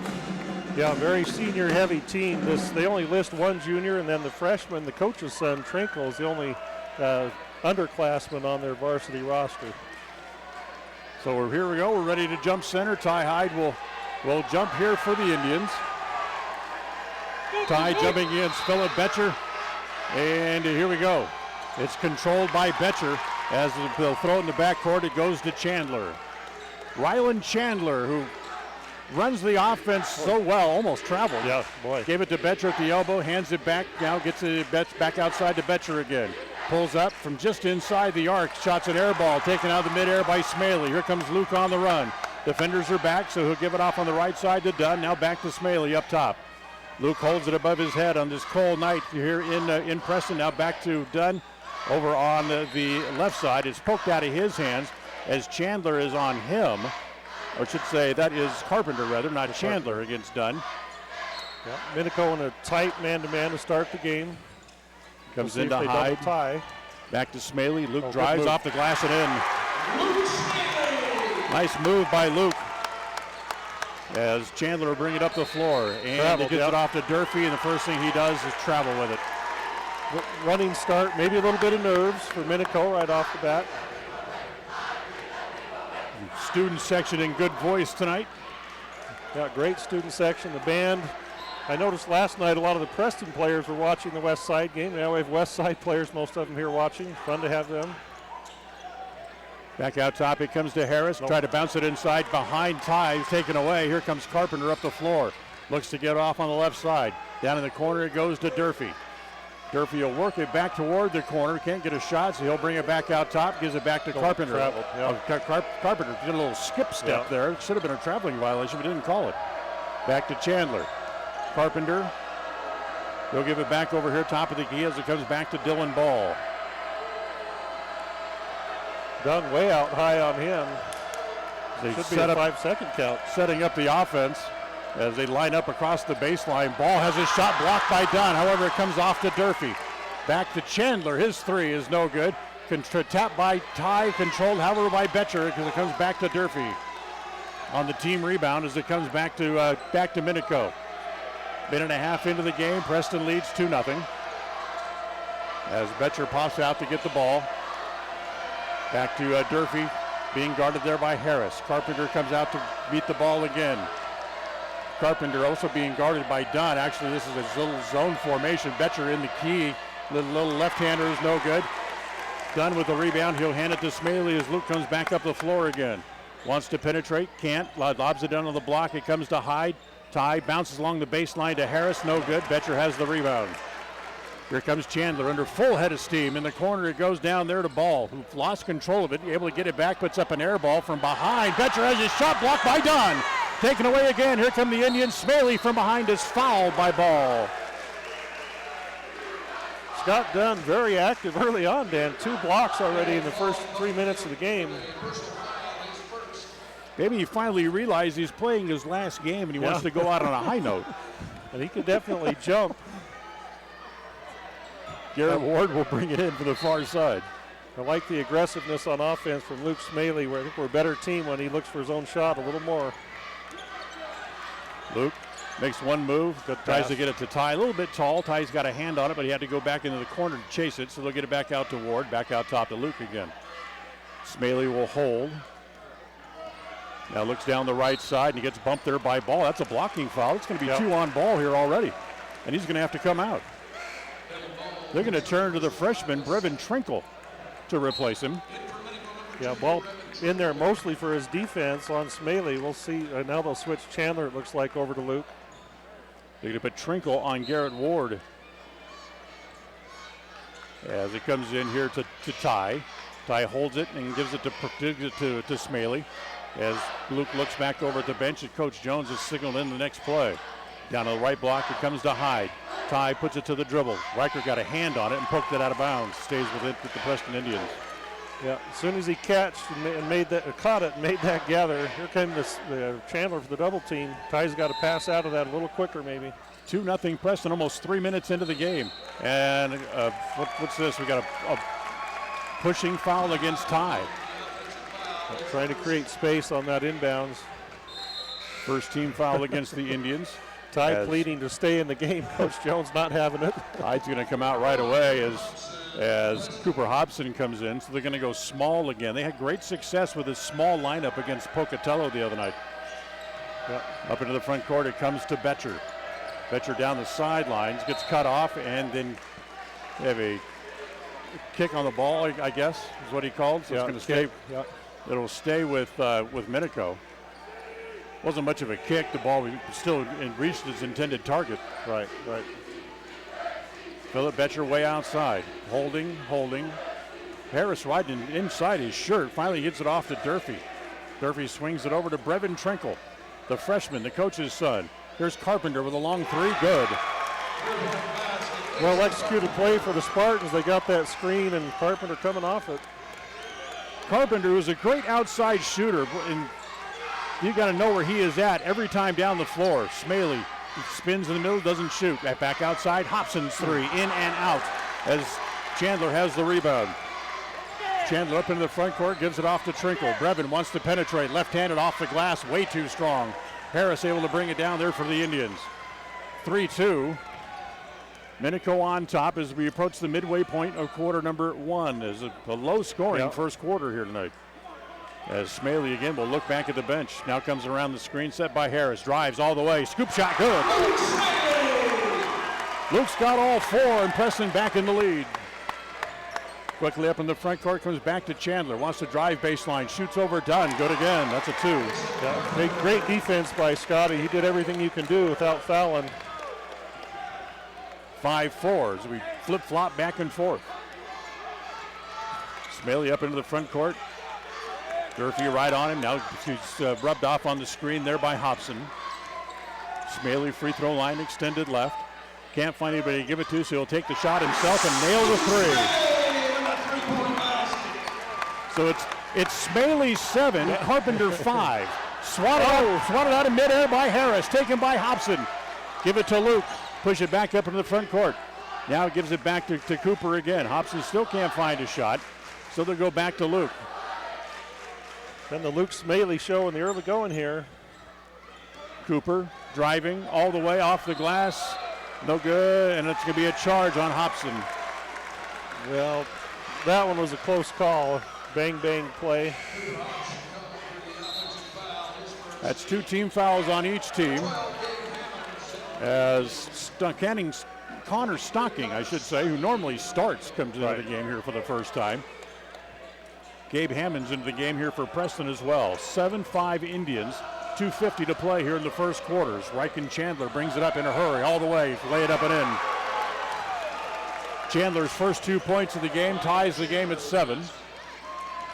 Yeah, very senior-heavy team. They only list one junior, and then the freshman, the coach's son, Trinkle, is the only underclassman on their varsity roster. So here we go. We're ready to jump center. Ty Hyde will jump here for the Indians. Ty jumping against Philip Betcher. And here we go. It's controlled by Betcher. As they'll throw it in the backcourt, it goes to Chandler. Rylan Chandler, who runs the offense so well, almost traveled. Yeah, boy. Gave it to Betcher at the elbow, hands it back, now gets it back outside to Betcher again. Pulls up from just inside the arc, shots an air ball, taken out of the midair by Smaley. Here comes Luke on the run. Defenders are back, so he'll give it off on the right side to Dunn. Now back to Smaley up top. Luke holds it above his head on this cold night here in Preston. Now back to Dunn over on the left side. It's poked out of his hands as Chandler is on him. Or I should say that is Carpenter rather, not Chandler against Dunn. Yeah, Minico in a tight man-to-man to start the game. Comes into Hyde. Tie. Back to Smaley. Luke drives off the glass and in. Nice move by Luke. As Chandler will bring it up the floor. And he gets it off to Durfee, and the first thing he does is travel with it. Running start, maybe a little bit of nerves for Minico right off the bat. Student section in good voice tonight. Yeah, great student section. The band. I noticed last night a lot of the Preston players were watching the West Side game. Now we have West Side players, most of them here watching. Fun to have them. Back out top, it comes to Harris. Try to bounce it inside behind Ty. He's taken away. Here comes Carpenter up the floor. Looks to get off on the left side. Down in the corner, it goes to Durfee. Durfee will work it back toward the corner. Can't get a shot, so he'll bring it back out top. Gives it back to Carpenter. Carpenter did a little skip step there. It should have been a traveling violation, but didn't call it. Back to Chandler. Carpenter. He'll give it back over here top of the key as it comes back to Dylan Ball. Done way out high on him. They should be a 5-second count. Setting up the offense as they line up across the baseline. Ball has his shot blocked by Dunn. However, it comes off to Durfee. Back to Chandler. His three is no good. Tap by Ty, controlled, however, by Betcher because it comes back to Durfee. On the team rebound as it comes back to Minico. Minute and a half into the game, Preston leads 2-0. As Betcher pops out to get the ball. Back to Durfee, being guarded there by Harris. Carpenter comes out to beat the ball again. Carpenter also being guarded by Dunn. Actually, this is a little zone formation. Betcher in the key. Little left-hander is no good. Dunn with the rebound. He'll hand it to Smaley as Luke comes back up the floor again. Wants to penetrate, can't. Lobs it down on the block. It comes to Hyde. Ty bounces along the baseline to Harris, no good. Betcher has the rebound. Here comes Chandler under full head of steam. In the corner, it goes down there to Ball, who lost control of it, able to get it back, puts up an air ball from behind. Betcher has his shot blocked by Dunn. Taken away again. Here come the Indians. Smaley from behind is fouled by Ball. Scott Dunn very active early on, Dan. 2 blocks already in the first 3 minutes of the game. Maybe he finally realized he's playing his last game and he wants to go out on a high note. And he could definitely jump. Garrett Ward will bring it in for the far side. I like the aggressiveness on offense from Luke Smaley, where I think we're a better team when he looks for his own shot a little more. Luke makes one move, tries to get it to Ty. A little bit tall. Ty's got a hand on it, but he had to go back into the corner to chase it, so they'll get it back out to Ward, back out top to Luke again. Smaley will hold. Now looks down the right side and he gets bumped there by Ball. That's a blocking foul. It's going to be 2 on Ball here already, and he's going to have to come out. They're going to turn to the freshman, Brevin Trinkle, to replace him. Yeah, Ball in there mostly for his defense on Smaley. We'll see. Now they'll switch Chandler, it looks like, over to Luke. They're going to put Trinkle on Garrett Ward. As it comes in here to Ty. Ty holds it and gives it to Smaley. As Luke looks back over at the bench, and Coach Jones has signaled in the next play. Down to the right block, it comes to Hyde. Ty puts it to the dribble. Riker got a hand on it and poked it out of bounds. Stays with it with the Preston Indians. Yeah, as soon as he caught it and made that gather, here came the Chandler for the double team. Ty's got to pass out of that a little quicker maybe. 2-0 Preston, almost 3 minutes into the game. And what's this? We got a pushing foul against Ty. Trying to create space on that inbounds. First team foul against the Indians. Ty pleading to stay in the game. Coach Jones not having it. Ty's going to come out right away as Cooper Hobson comes in. So they're going to go small again. They had great success with this small lineup against Pocatello the other night. Up into the front court, it comes to Betcher. Betcher down the sidelines, gets cut off, and then they have a kick on the ball, I guess, is what he called. So it's going to stay. It'll stay with Minico. Wasn't much of a kick. The ball still reached its intended target. Right. Philip Betcher way outside. Holding. Harris right inside his shirt. Finally gets it off to Durfee. Durfee swings it over to Brevin Trinkle, the freshman, the coach's son. Here's Carpenter with a long 3. Good. Well executed play for the Spartans. They got that screen and Carpenter coming off it. Carpenter is a great outside shooter, and you got to know where he is at every time down the floor. Smaley spins in the middle, doesn't shoot. Back outside, Hobson's 3, in and out as Chandler has the rebound. Chandler up into the front court, gives it off to Trinkle. Brevin wants to penetrate, left-handed off the glass, way too strong. Harris able to bring it down there for the Indians. 3-2. Minico on top as we approach the midway point of quarter number 1. Is a low-scoring first quarter here tonight. As Smaley again will look back at the bench. Now comes around the screen set by Harris. Drives all the way. Scoop shot good. Luke's got all 4 and Preston back in the lead. Quickly up in the front court, comes back to Chandler. Wants to drive baseline. Shoots over Dunn. Good again. That's a 2. Yeah, great defense by Scotty. He did everything you can do without fouling. 5-4 as we flip-flop back and forth. Smaley up into the front court. Durfee right on him. Now he's rubbed off on the screen there by Hobson. Smaley free throw line extended left. Can't find anybody to give it to, so he'll take the shot himself and nail the 3. So it's Smaley 7, Carpenter 5. Swatted out of midair by Harris. Taken by Hobson. Give it to Luke. Push it back up into the front court. Now it gives it back to Cooper again. Hobson still can't find a shot, so they'll go back to Luke. Then the Luke Smaley show in the early going here. Cooper driving all the way off the glass. No good, and it's going to be a charge on Hobson. Well, that one was a close call. Bang, bang play. That's 2 team fouls on each team. As Connor Stocking, I should say, who normally starts, comes into the game here for the first time. Gabe Hammond's into the game here for Preston as well. 7-5 Indians, 2:50 to play here in the first quarters. Riken Chandler brings it up in a hurry, all the way, lay it up and in. Chandler's first 2 points of the game ties the game at 7.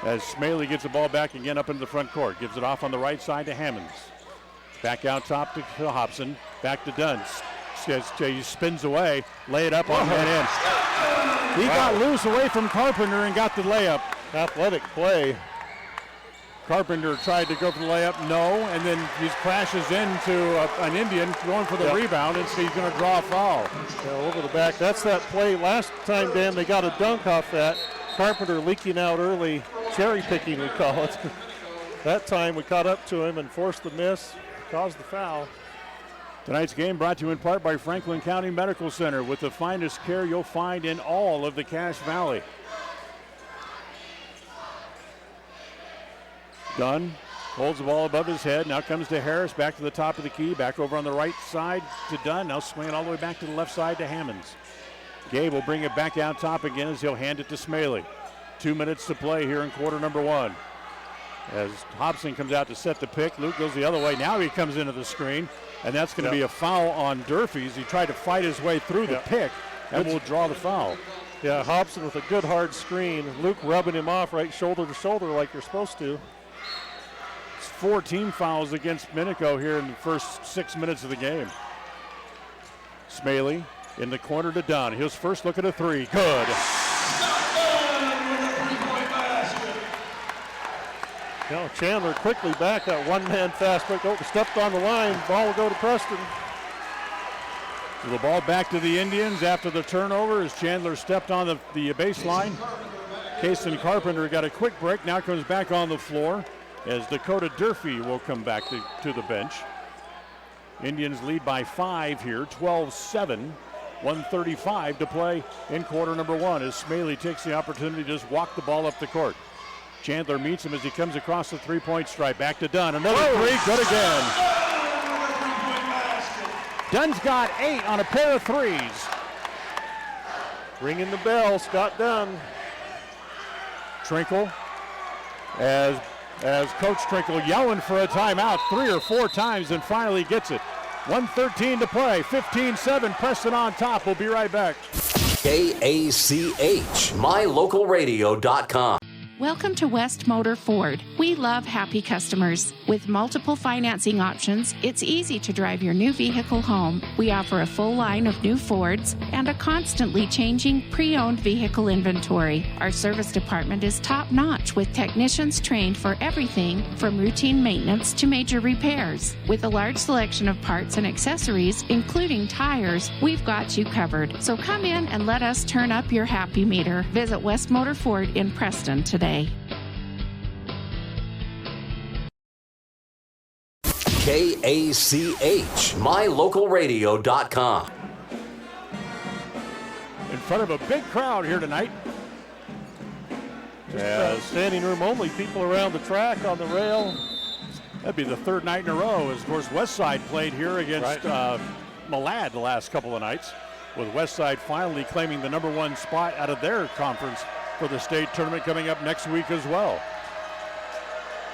As Smaley gets the ball back again up into the front court. Gives it off on the right side to Hammonds. Back out top to Hobson. Back to Dunn. He spins away, lay it up on and in. He got loose away from Carpenter and got the layup. Athletic play. Carpenter tried to go for the layup, no, and then he crashes into an Indian going for the rebound, and so he's going to draw a foul. Yeah, over the back. That's that play. Last time, Dan, they got a dunk off that. Carpenter leaking out early, cherry picking we call it. That time we caught up to him and forced the miss, caused the foul. Tonight's game brought to you in part by Franklin County Medical Center, with the finest care you'll find in all of the Cache Valley. Dunn holds the ball above his head. Now comes to Harris, back to the top of the key, back over on the right side to Dunn. Now swinging all the way back to the left side to Hammonds. Gabe will bring it back out top again as he'll hand it to Smaley. 2 minutes to play here in quarter number 1. As Hobson comes out to set the pick, Luke goes the other way. Now he comes into the screen, and that's going to be a foul on Durfee. He tried to fight his way through the pick, and will draw the foul. Yeah, Hobson with a good hard screen. Luke rubbing him off right shoulder to shoulder like you're supposed to. 4 team fouls against Minico here in the first 6 minutes of the game. Smaley in the corner to Dunn. His first look at a 3. Good. Now Chandler quickly back, that one-man fast break. Oh, stepped on the line. Ball will go to Preston. So the ball back to the Indians after the turnover as Chandler stepped on the baseline. Kason Carpenter got a quick break. Now comes back on the floor as Dakota Durfee will come back to the bench. Indians lead by 5 here, 12-7. 1:35 to play in quarter number 1 as Smaley takes the opportunity to just walk the ball up the court. Chandler meets him as he comes across the three-point stripe. Back to Dunn. Another 3, good again. Dunn's got 8 on a pair of 3s. Ringing the bell, Scott Dunn. Trinkle, as Coach Trinkle yelling for a timeout 3 or 4 times and finally gets it. 1:13 to play, 15-7, Preston on top. We'll be right back. KACH, mylocalradio.com. Welcome to West Motor Ford. We love happy customers. With multiple financing options, it's easy to drive your new vehicle home. We offer a full line of new Fords and a constantly changing pre-owned vehicle inventory. Our service department is top-notch with technicians trained for everything from routine maintenance to major repairs. With a large selection of parts and accessories, including tires, we've got you covered. So come in and let us turn up your happy meter. Visit West Motor Ford in Preston today. KACH, mylocalradio.com. In front of a big crowd here tonight. Standing room only, people around the track on the rail. That'd be the 3rd night in a row as, of course, Westside played here against Malad the last couple of nights, with Westside finally claiming the number 1 spot out of their conference for the state tournament coming up next week as well.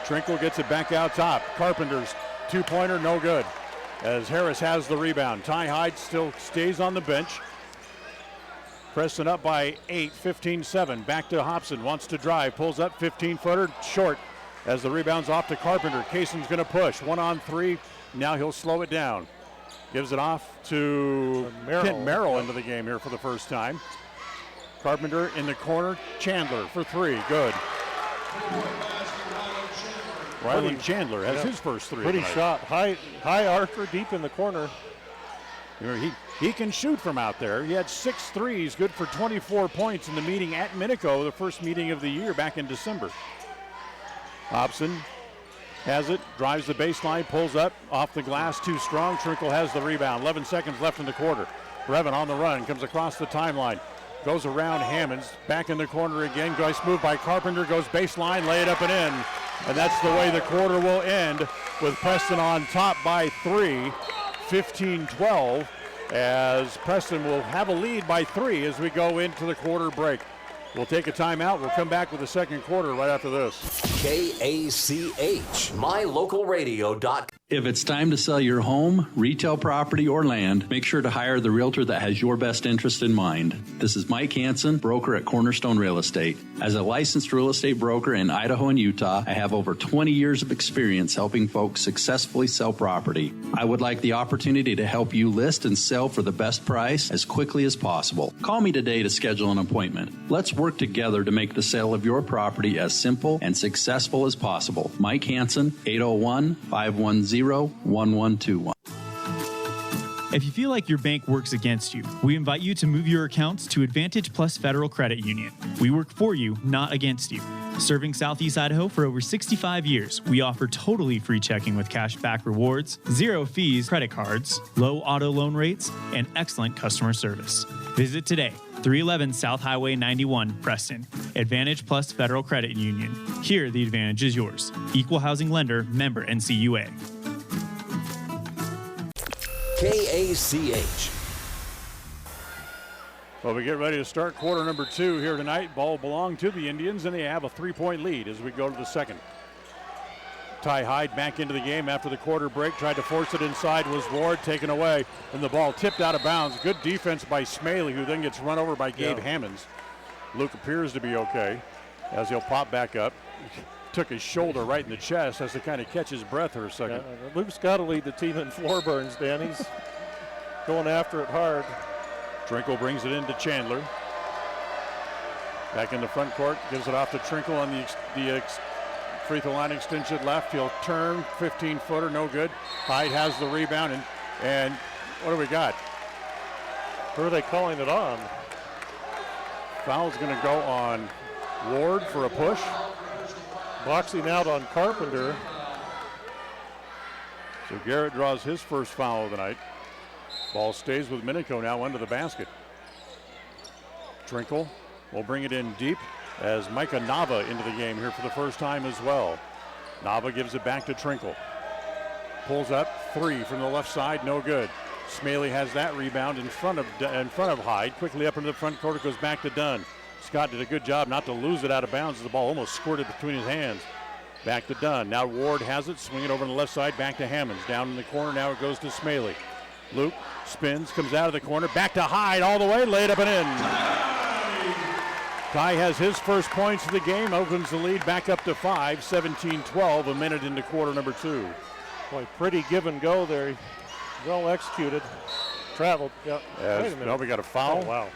Trinkle gets it back out top. Carpenter's 2-pointer, no good. As Harris has the rebound. Ty Hyde still stays on the bench. Preston up by 8, 15-7. Back to Hobson, wants to drive, pulls up, 15-footer, short. As the rebound's off to Carpenter. Kayson's gonna push, 1 on 3. Now he'll slow it down. Gives it off to Kent Merrill into the game here for the first time. Carpenter in the corner, Chandler for 3, good. Riley Chandler has his first 3. Pretty shot, high archer, deep in the corner. He can shoot from out there. He had 6 threes, good for 24 points in the meeting at Minico, the first meeting of the year back in December. Hobson has it, drives the baseline, pulls up, off the glass, too strong. Trinkle has the rebound, 11 seconds left in the quarter. Brevin on the run, comes across the timeline. Goes around Hammonds, back in the corner again. Nice move by Carpenter, goes baseline, lay it up and in. And that's the way the quarter will end, with Preston on top by 3, 15-12, as Preston will have a lead by 3 as we go into the quarter break. We'll take a timeout. We'll come back with the second quarter right after this. KACH, mylocalradio.com. If it's time to sell your home, retail property, or land, make sure to hire the realtor that has your best interest in mind. This is Mike Hansen, broker at Cornerstone Real Estate. As a licensed real estate broker in Idaho and Utah, I have over 20 years of experience helping folks successfully sell property. I would like the opportunity to help you list and sell for the best price as quickly as possible. Call me today to schedule an appointment. Let's work together to make the sale of your property as simple and successful as possible. Mike Hansen, 801-510-1121. If you feel like your bank works against you, we invite you to move your accounts to Advantage Plus Federal Credit Union. We work for you, not against you. Serving Southeast Idaho for over 65 years, we offer totally free checking with cash back rewards, 0 fees credit cards, low auto loan rates, and excellent customer service. Visit today, 311 South Highway 91, Preston. Advantage Plus Federal Credit Union. Here, the advantage is yours. Equal housing lender, member NCUA. KACH. Well, we get ready to start quarter number 2 here tonight. Ball belonged to the Indians, and they have a 3-point lead as we go to the second. Ty Hyde back into the game after the quarter break. Tried to force it inside, was Ward taken away, and the ball tipped out of bounds. Good defense by Smaley, who then gets run over by Gabe Hammonds. Luke appears to be okay as he'll pop back up. Took his shoulder right in the chest, has to kind of catch his breath for a second. Luke's got to lead the team in floor burns, Dan. He's going after it hard. Trinkle brings it into Chandler. Back in the front court, gives it off to Trinkle on the free throw line extension left. He'll turn, 15-footer, no good. Hyde has the rebound, and what do we got? Who are they calling it on? Foul's going to go on Ward for a push. Boxing out on Carpenter. So Garrett draws his first foul of the night. Ball stays with Minico now under the basket. Trinkle will bring it in deep as Micah Nava into the game here for the first time as well. Nava gives it back to Trinkle. Pulls up, 3 from the left side, no good. Smaley has that rebound in front of Hyde. Quickly up into the front court, it goes back to Dunn. Scott did a good job not to lose it out of bounds as the ball almost squirted between his hands. Back to Dunn. Now Ward has it, swing it over on the left side, back to Hammonds. Down in the corner, now it goes to Smaley. Luke spins, comes out of the corner, back to Hyde all the way, laid up and in. Ty has his first points of the game, opens the lead back up to 5, 17-12, a minute into quarter number 2. Boy, pretty give and go there. Well executed. Traveled. Yep. Wait a minute. No, we got a foul. Oh, wow.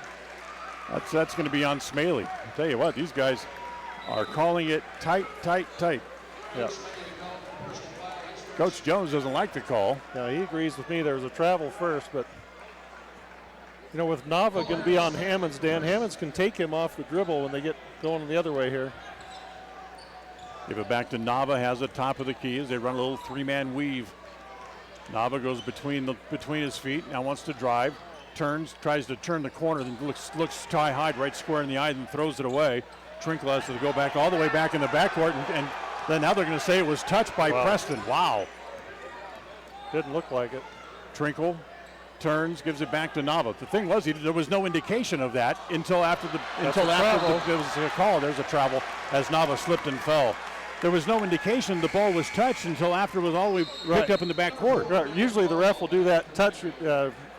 That's going to be on Smaley. I'll tell you what, these guys are calling it tight. Yeah. Coach Jones doesn't like the call. Yeah, he agrees with me. There was a travel first, but you know, with Nava going to be on Hammonds, Dan, Hammonds can take him off the dribble when they get going the other way here. Give it back to Nava, has it top of the key as they run a little 3-man weave. Nava goes between his feet, now wants to drive. Turns, tries to turn the corner, then looks Ty Hyde right square in the eye, then throws it away. Trinkle has to go back all the way back in the backcourt, and then now they're going to say it was touched by Preston. Wow. Didn't look like it. Trinkle turns, gives it back to Nava. The thing was, there was no indication of that until after there was a call. There's a travel as Nava slipped and fell. There was no indication the ball was touched until after it was all the way picked up in the backcourt. Right. Usually the ref will do that touch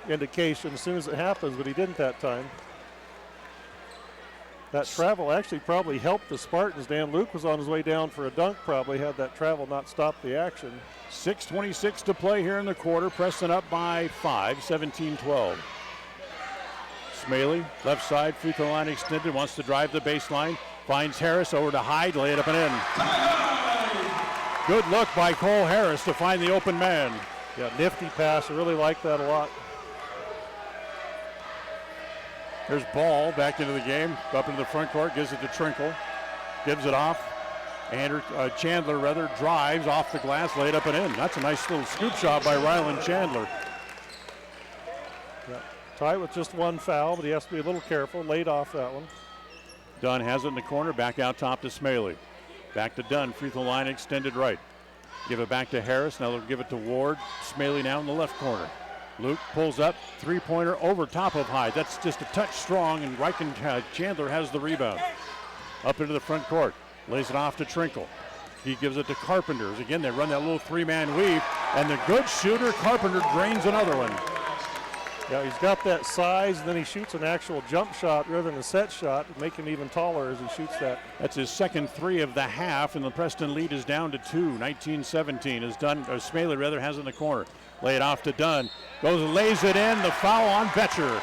indication as soon as it happens, but he didn't that time. That travel actually probably helped the Spartans. Dan, Luke was on his way down for a dunk, probably had that travel not stopped the action. 6:26 to play here in the quarter. Preston up by 5, 17-12. Smaley, left side, free throw line extended, wants to drive the baseline. Finds Harris over to Hyde, lay it up and in. Good look by Cole Harris to find the open man. Yeah, nifty pass. I really like that a lot. There's Ball back into the game, up into the front court, gives it to Trinkle, gives it off. Chandler drives off the glass, laid up and in. That's a nice little scoop shot by Ryland Chandler. Yeah. Ty with just one foul, but he has to be a little careful. Laid off that one. Dunn has it in the corner, back out top to Smaley. Back to Dunn, free throw line extended right. Give it back to Harris, now they'll give it to Ward. Smaley now in the left corner. Luke pulls up, three-pointer over top of Hyde. That's just a touch strong, and Chandler has the rebound. Up into the front court, lays it off to Trinkle. He gives it to Carpenter. Again, they run that little three-man weave, and the good shooter, Carpenter, drains another one. Yeah, he's got that size, and then he shoots an actual jump shot rather than a set shot, making him even taller as he shoots that. That's his second three of the half, and the Preston lead is down to 2. 19-17 is Dunn, or Smaley rather, has it in the corner. Lay it off to Dunn. Goes and lays it in. The foul on Betcher.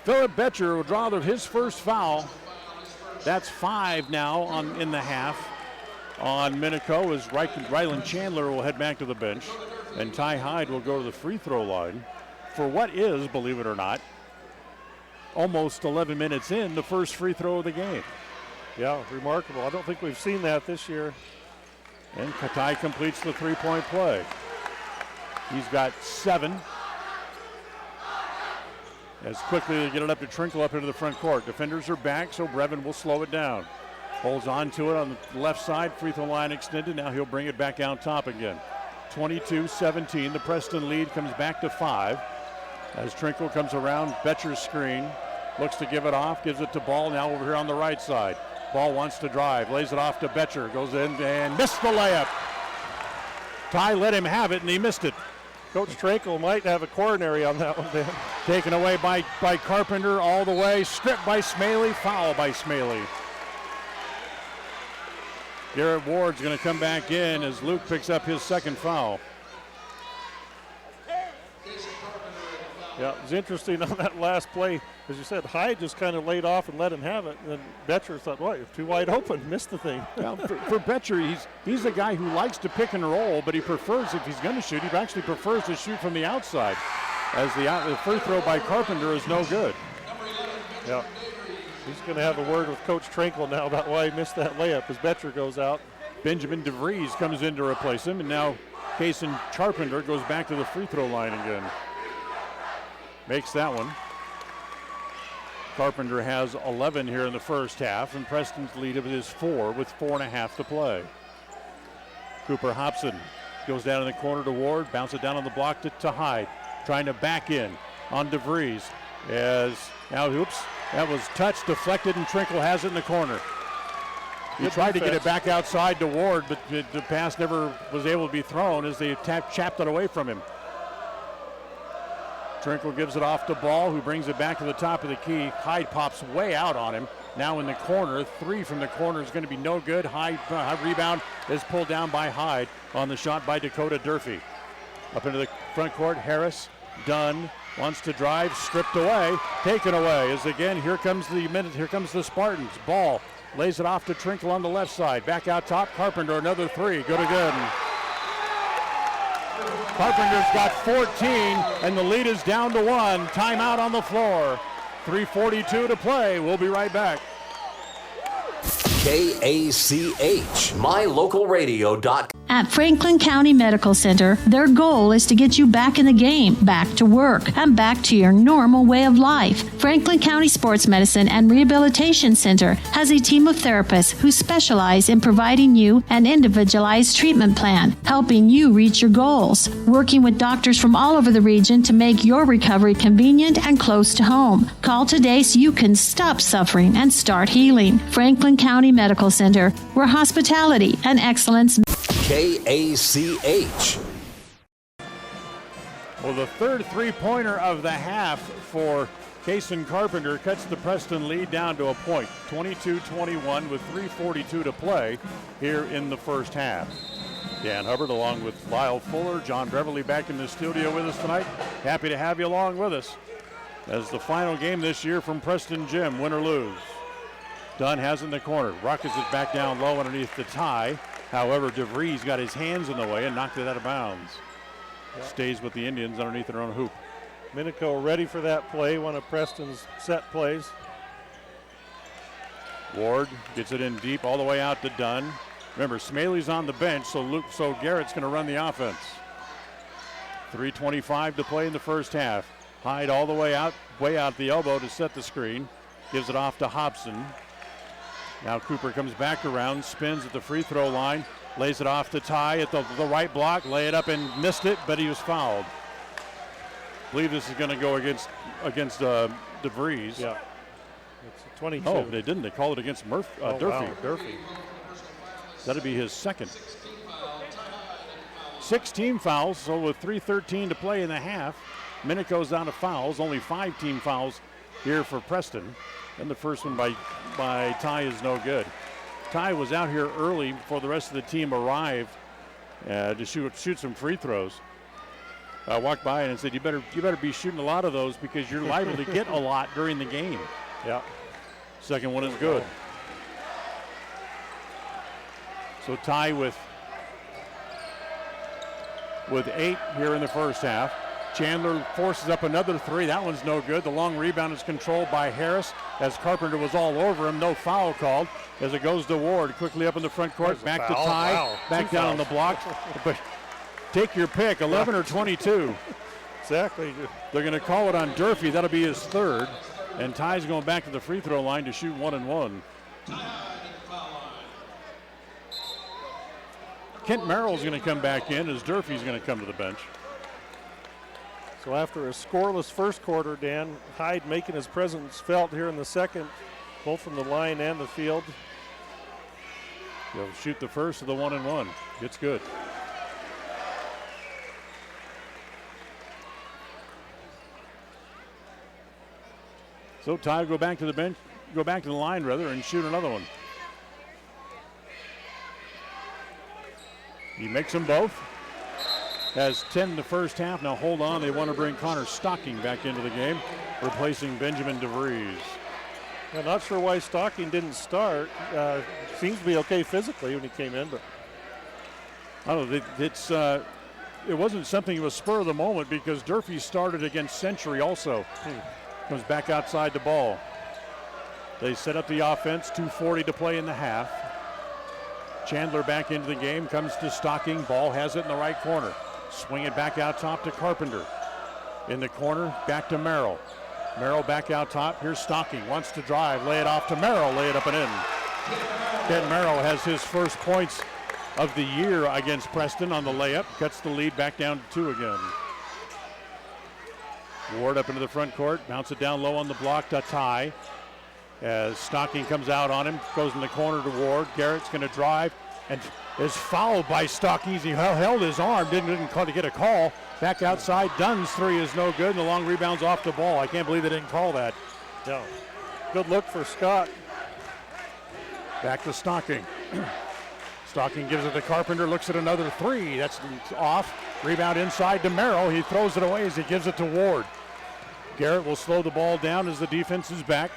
Philip Betcher will draw his first foul. That's 5 now in the half. On Minico as Ryland Chandler will head back to the bench. And Ty Hyde will go to the free throw line for what is, believe it or not, almost 11 minutes in, the first free throw of the game. Yeah, remarkable. I don't think we've seen that this year. And Ty completes the three-point play. He's got 7. As quickly they get it up to Trinkle up into the front court. Defenders are back, so Brevin will slow it down. Holds on to it on the left side. Free throw line extended. Now he'll bring it back out top again. 22-17. The Preston lead comes back to 5. As Trinkle comes around Betcher's screen. Looks to give it off. Gives it to Ball now over here on the right side. Ball wants to drive. Lays it off to Betcher. Goes in and missed the layup. Ty let him have it and he missed it. Coach Trinkle might have a coronary on that one then. Taken away by Carpenter all the way. Stripped by Smaley. Foul by Smaley. Garrett Ward's going to come back in as Luke picks up his second foul. Yeah, it was interesting on that last play. As you said, Hyde just kind of laid off and let him have it. And then Betcher thought, well, you're too wide open, missed the thing. Well, for Betcher, he's a guy who likes to pick and roll, but he prefers, if he's going to shoot, he actually prefers to shoot from the outside, as the free throw by Carpenter is no good. Yeah. He's going to have a word with Coach Trinkle now about why he missed that layup as Betcher goes out. Benjamin DeVries comes in to replace him, and now Kason Carpenter goes back to the free throw line again. Makes that one. Carpenter has 11 here in the first half, and Preston's lead is 4 with 4.5 to play. Cooper Hobson goes down in the corner to Ward, bounce it down on the block to Hyde, trying to back in on DeVries. As now, that was touched, deflected, and Trinkle has it in the corner. He tried to get it back outside to Ward, but the pass never was able to be thrown as they chapped it away from him. Trinkle gives it off to Ball, who brings it back to the top of the key. Hyde pops way out on him. Now in the corner, 3 from the corner is going to be no good. Hyde rebound is pulled down by Hyde on the shot by Dakota Durfee. Up into the front court, Harris, Dunn, wants to drive, stripped away, taken away. As again, here comes the Spartans. Ball lays it off to Trinkle on the left side. Back out top, Carpenter, another 3, good again. Carpenter's got 14, and the lead is down to 1. Timeout on the floor. 3:42 to play. We'll be right back. KACH, mylocalradio.com. At Franklin County Medical Center, their goal is to get you back in the game, back to work, and back to your normal way of life. Franklin County Sports Medicine and Rehabilitation Center has a team of therapists who specialize in providing you an individualized treatment plan, helping you reach your goals, working with doctors from all over the region to make your recovery convenient and close to home. Call today so you can stop suffering and start healing. Franklin County Medical Center, where hospitality and excellence. KACH. Well, the third three-pointer of the half for Kason Carpenter cuts the Preston lead down to a point. 22-21 with 3:42 to play here in the first half. Dan Hubbard along with Lyle Fuller, John Beverly back in the studio with us tonight. Happy to have you along with us as the final game this year from Preston Gym, win or lose. Dunn has it in the corner. Rockets it back down low underneath the tie. However, DeVries got his hands in the way and knocked it out of bounds. Yep. Stays with the Indians underneath their own hoop. Minico ready for that play, one of Preston's set plays. Ward gets it in deep all the way out to Dunn. Remember, Smaley's on the bench, so Garrett's going to run the offense. 3:25 to play in the first half. Hyde all the way out the elbow to set the screen. Gives it off to Hobson. Now Cooper comes back around, spins at the free throw line, lays it off to Ty at the right block, lay it up and missed it, but he was fouled. I believe this is going to go against DeVries. Yeah. It's 22. Oh, they didn't. They called it against Durfee. Wow, Durfee. That'll be his second. 6 team fouls, so with 3:13 to play in the half, Minico's out of fouls. Only 5 team fouls here for Preston. And the first one by Ty is no good. Ty was out here early before the rest of the team arrived to shoot some free throws. I walked by and said, "You better be shooting a lot of those because you're liable to get a lot during the game." Yeah. Second one is good. So Ty with 8 here in the first half. Chandler forces up another 3. That one's no good. The long rebound is controlled by Harris as Carpenter was all over him. No foul called as it goes to Ward. Quickly up in the front court. Back to Ty. Wow. Back down on the block. But take your pick, 11 or 22. Exactly. They're going to call it on Durfee. That'll be his third. And Ty's going back to the free throw line to shoot 1 and 1. Kent Merrill's going to come back in as Durfee's going to come to the bench. So after a scoreless first quarter, Dan, Hyde making his presence felt here in the second, both from the line and the field. He'll shoot the first of the 1 and 1. It's good. So Ty go back to the bench, go back to the line rather, and shoot another one. He makes them both. Has 10 in the first half. Now hold on, they want to bring Connor Stocking back into the game, replacing Benjamin DeVries. I'm not sure why Stocking didn't start. Seems to be okay physically when he came in, but I don't know. It wasn't something that was spur of the moment because Durfee started against Century also. Comes back outside the ball. They set up the offense. 2:40 to play in the half. Chandler back into the game. Comes to Stocking. Ball has it in the right corner. Swing it back out top to Carpenter. In the corner, back to Merrill. Merrill back out top. Here's Stocking. Wants to drive. Lay it off to Merrill. Lay it up and in. Ken Merrill has his first points of the year against Preston on the layup. Cuts the lead back down to 2 again. Ward up into the front court. Bounce it down low on the block to Ty. As Stocking comes out on him. Goes in the corner to Ward. Garrett's going to drive and is fouled by Stocking. He held his arm. Didn't call to get a call. Back outside. Dunn's 3 is no good. And the long rebound's off the ball. I can't believe they didn't call that. No. Good look for Scott. Back to Stocking. Stocking gives it to Carpenter. Looks at another 3. That's off. Rebound inside to Merrill. He throws it away as he gives it to Ward. Garrett will slow the ball down as the defense is back.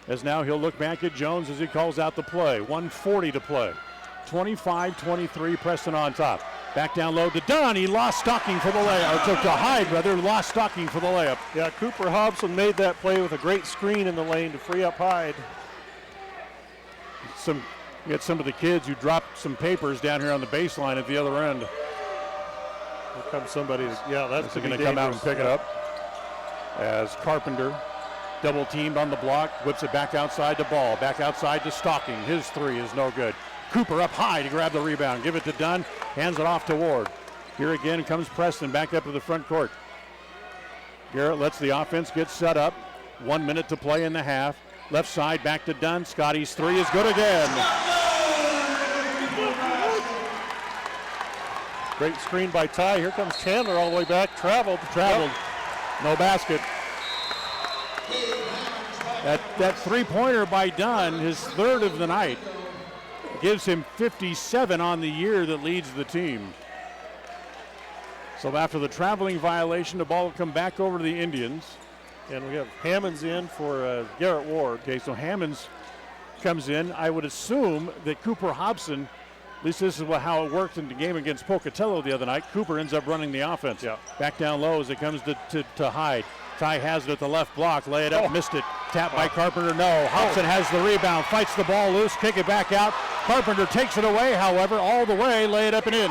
As now he'll look back at Jones as he calls out the play. 1:40 to play. 25-23, Preston on top. Back down low to Dunn. He lost Stocking for the layup. Or to Hyde, rather. Lost Stocking for the layup. Yeah, Cooper Hobson made that play with a great screen in the lane to free up Hyde. You get some of the kids who dropped some papers down here on the baseline at the other end. Here comes somebody. Yeah, that's going to come out and pick it up. As Carpenter double teamed on the block, whips it back outside the ball. Back outside to Stocking. His 3 is no good. Cooper up high to grab the rebound. Give it to Dunn. Hands it off to Ward. Here again comes Preston back up to the front court. Garrett lets the offense get set up. 1 minute to play in the half. Left side back to Dunn. Scotty's 3 is good again. Great screen by Ty. Here comes Chandler all the way back. Traveled. No basket. That three-pointer by Dunn, his 3rd of the night, gives him 57 on the year that leads the team. So after the traveling violation, the ball will come back over to the Indians. And we have Hammonds in for Garrett Ward. Okay, so Hammonds comes in. I would assume that Cooper Hobson, at least this is how it worked in the game against Pocatello the other night. Cooper ends up running the offense. Yeah. Back down low as it comes to Hyde. Ty has it at the left block. Lay it up, missed it. Tap by Carpenter, no. Hobson has the rebound, fights the ball loose, kick it back out. Carpenter takes it away, however, all the way, lay it up and in.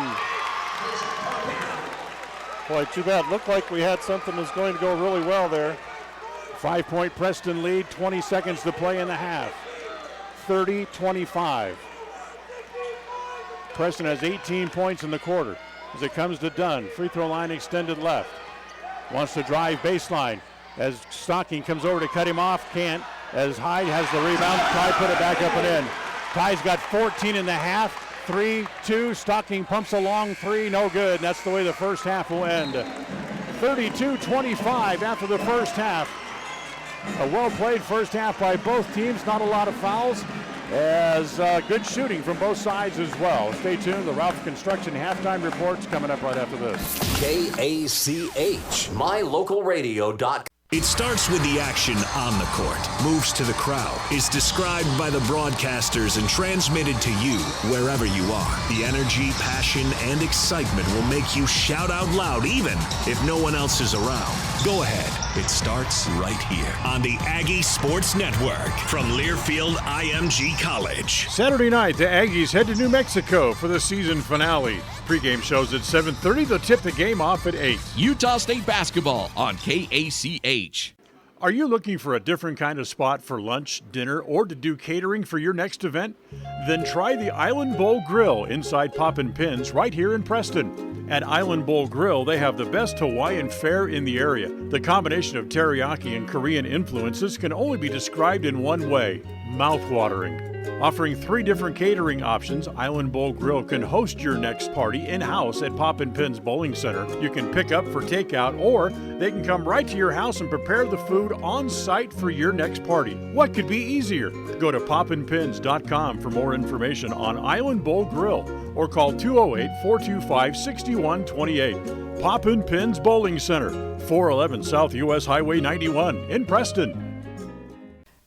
Boy, too bad. Looked like we had something that's going to go really well there. 5-point Preston lead, 20 seconds to play in the half. 30-25. Preston has 18 points in the quarter. As it comes to Dunn, free throw line extended left. Wants to drive baseline as Stocking comes over to cut him off. Can't. as Hyde has the rebound. Ty put it back up and in. Ty's got 14 in the half. 3-2, Stocking pumps a long three, no good. And that's the way the first half will end. 32-25 after the first half. A well-played first half by both teams, not a lot of fouls, as good shooting from both sides as well. Stay tuned, the Ralph Construction halftime report's coming up right after this. KACH, mylocalradio.com. It starts with the action on the court, moves to the crowd, is described by the broadcasters and transmitted to you wherever you are. The energy, passion, and excitement will make you shout out loud even if no one else is around. Go ahead. It starts right here on the Aggie Sports Network from Learfield IMG College. Saturday night, the Aggies head to New Mexico for the season finale. Pregame shows at 7:30. They'll tip the game off at 8. Utah State basketball on KACH. Are you looking for a different kind of spot for lunch, dinner, or to do catering for your next event? Then try the Island Bowl Grill inside Poppin' Pins right here in Preston. At Island Bowl Grill, they have the best Hawaiian fare in the area. The combination of teriyaki and Korean influences can only be described in one way: mouth-watering. Offering 3 different catering options, Island Bowl Grill can host your next party in-house at Poppin' Pins Bowling Center. You can pick up for takeout, or they can come right to your house and prepare the food on site for your next party. What could be easier? Go to poppinpins.com for more information on Island Bowl Grill, or call 208-425-6128. Poppin' Pins Bowling Center, 411 South US Highway 91 in Preston.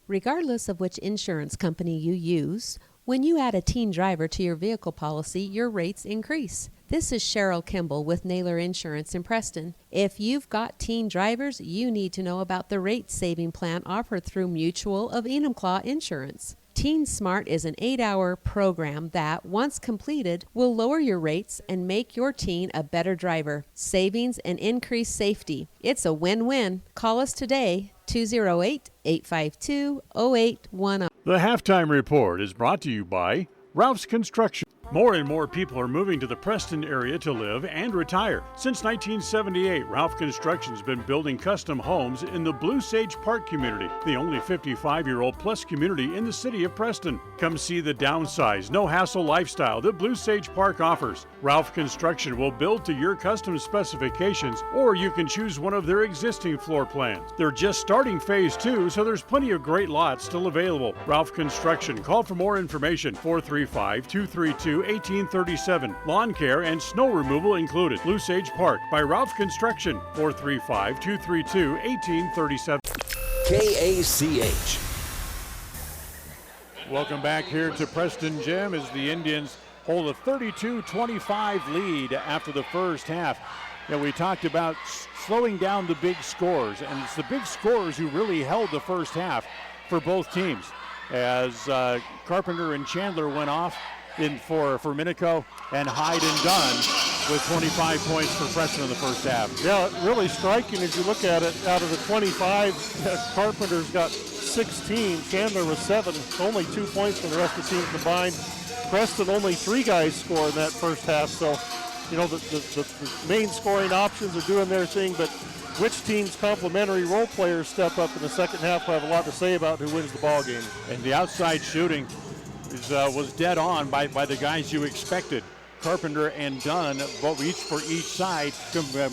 Regardless of which insurance company you use, when you add a teen driver to your vehicle policy, your rates increase. This is Cheryl Kimball with Naylor Insurance in Preston. If you've got teen drivers, you need to know about the rate-saving plan offered through Mutual of Enumclaw Insurance. Teen Smart is an 8-hour program that, once completed, will lower your rates and make your teen a better driver. Savings and increased safety. It's a win-win. Call us today, 208-852-0810. The halftime report is brought to you by Ralph's Construction. More and more people are moving to the Preston area to live and retire. Since 1978, Ralph Construction's been building custom homes in the Blue Sage Park community, the only 55-year-old plus community in the city of Preston. Come see the downsized, no-hassle lifestyle that Blue Sage Park offers. Ralph Construction will build to your custom specifications, or you can choose one of their existing floor plans. They're just starting phase 2, so there's plenty of great lots still available. Ralph Construction. Call for more information, 435-232-1837. Lawn care and snow removal included. Blue Sage Park by Ralph Construction, 435-232-1837. KACH. Welcome back here to Preston Gym as the Indians hold a 32-25 lead after the first half. You know, we talked about slowing down the big scores, and it's the big scorers who really held the first half for both teams, as Carpenter and Chandler went off in for Minico, and Hyde and Dunn with 25 points for Preston in the first half. Yeah, really striking as you look at it. Out of the 25, Carpenter's got 16. Chandler was 7. Only 2 points from the rest of the team combined. Preston, only 3 guys score in that first half. So, you know, the main scoring options are doing their thing, but which team's complementary role players step up in the second half will have a lot to say about who wins the ball game. And the outside shooting was dead on by the guys you expected. Carpenter and Dunn, both each for each side,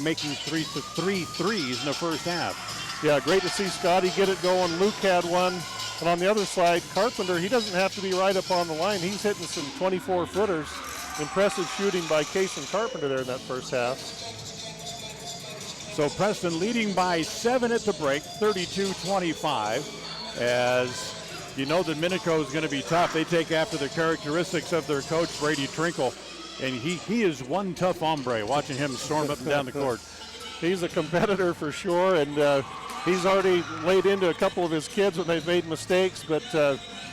making three threes in the first half. Yeah, great to see Scotty get it going. Luke had one. And on the other side, Carpenter, he doesn't have to be right up on the line. He's hitting some 24-footers. Impressive shooting by Case and Carpenter there in that first half. So Preston leading by 7 at the break, 32-25, as you know that Minico is going to be tough. They take after the characteristics of their coach, Brady Trinkle, and he is one tough hombre, watching him storm up and down the court. He's a competitor for sure, and he's already laid into a couple of his kids when they've made mistakes, but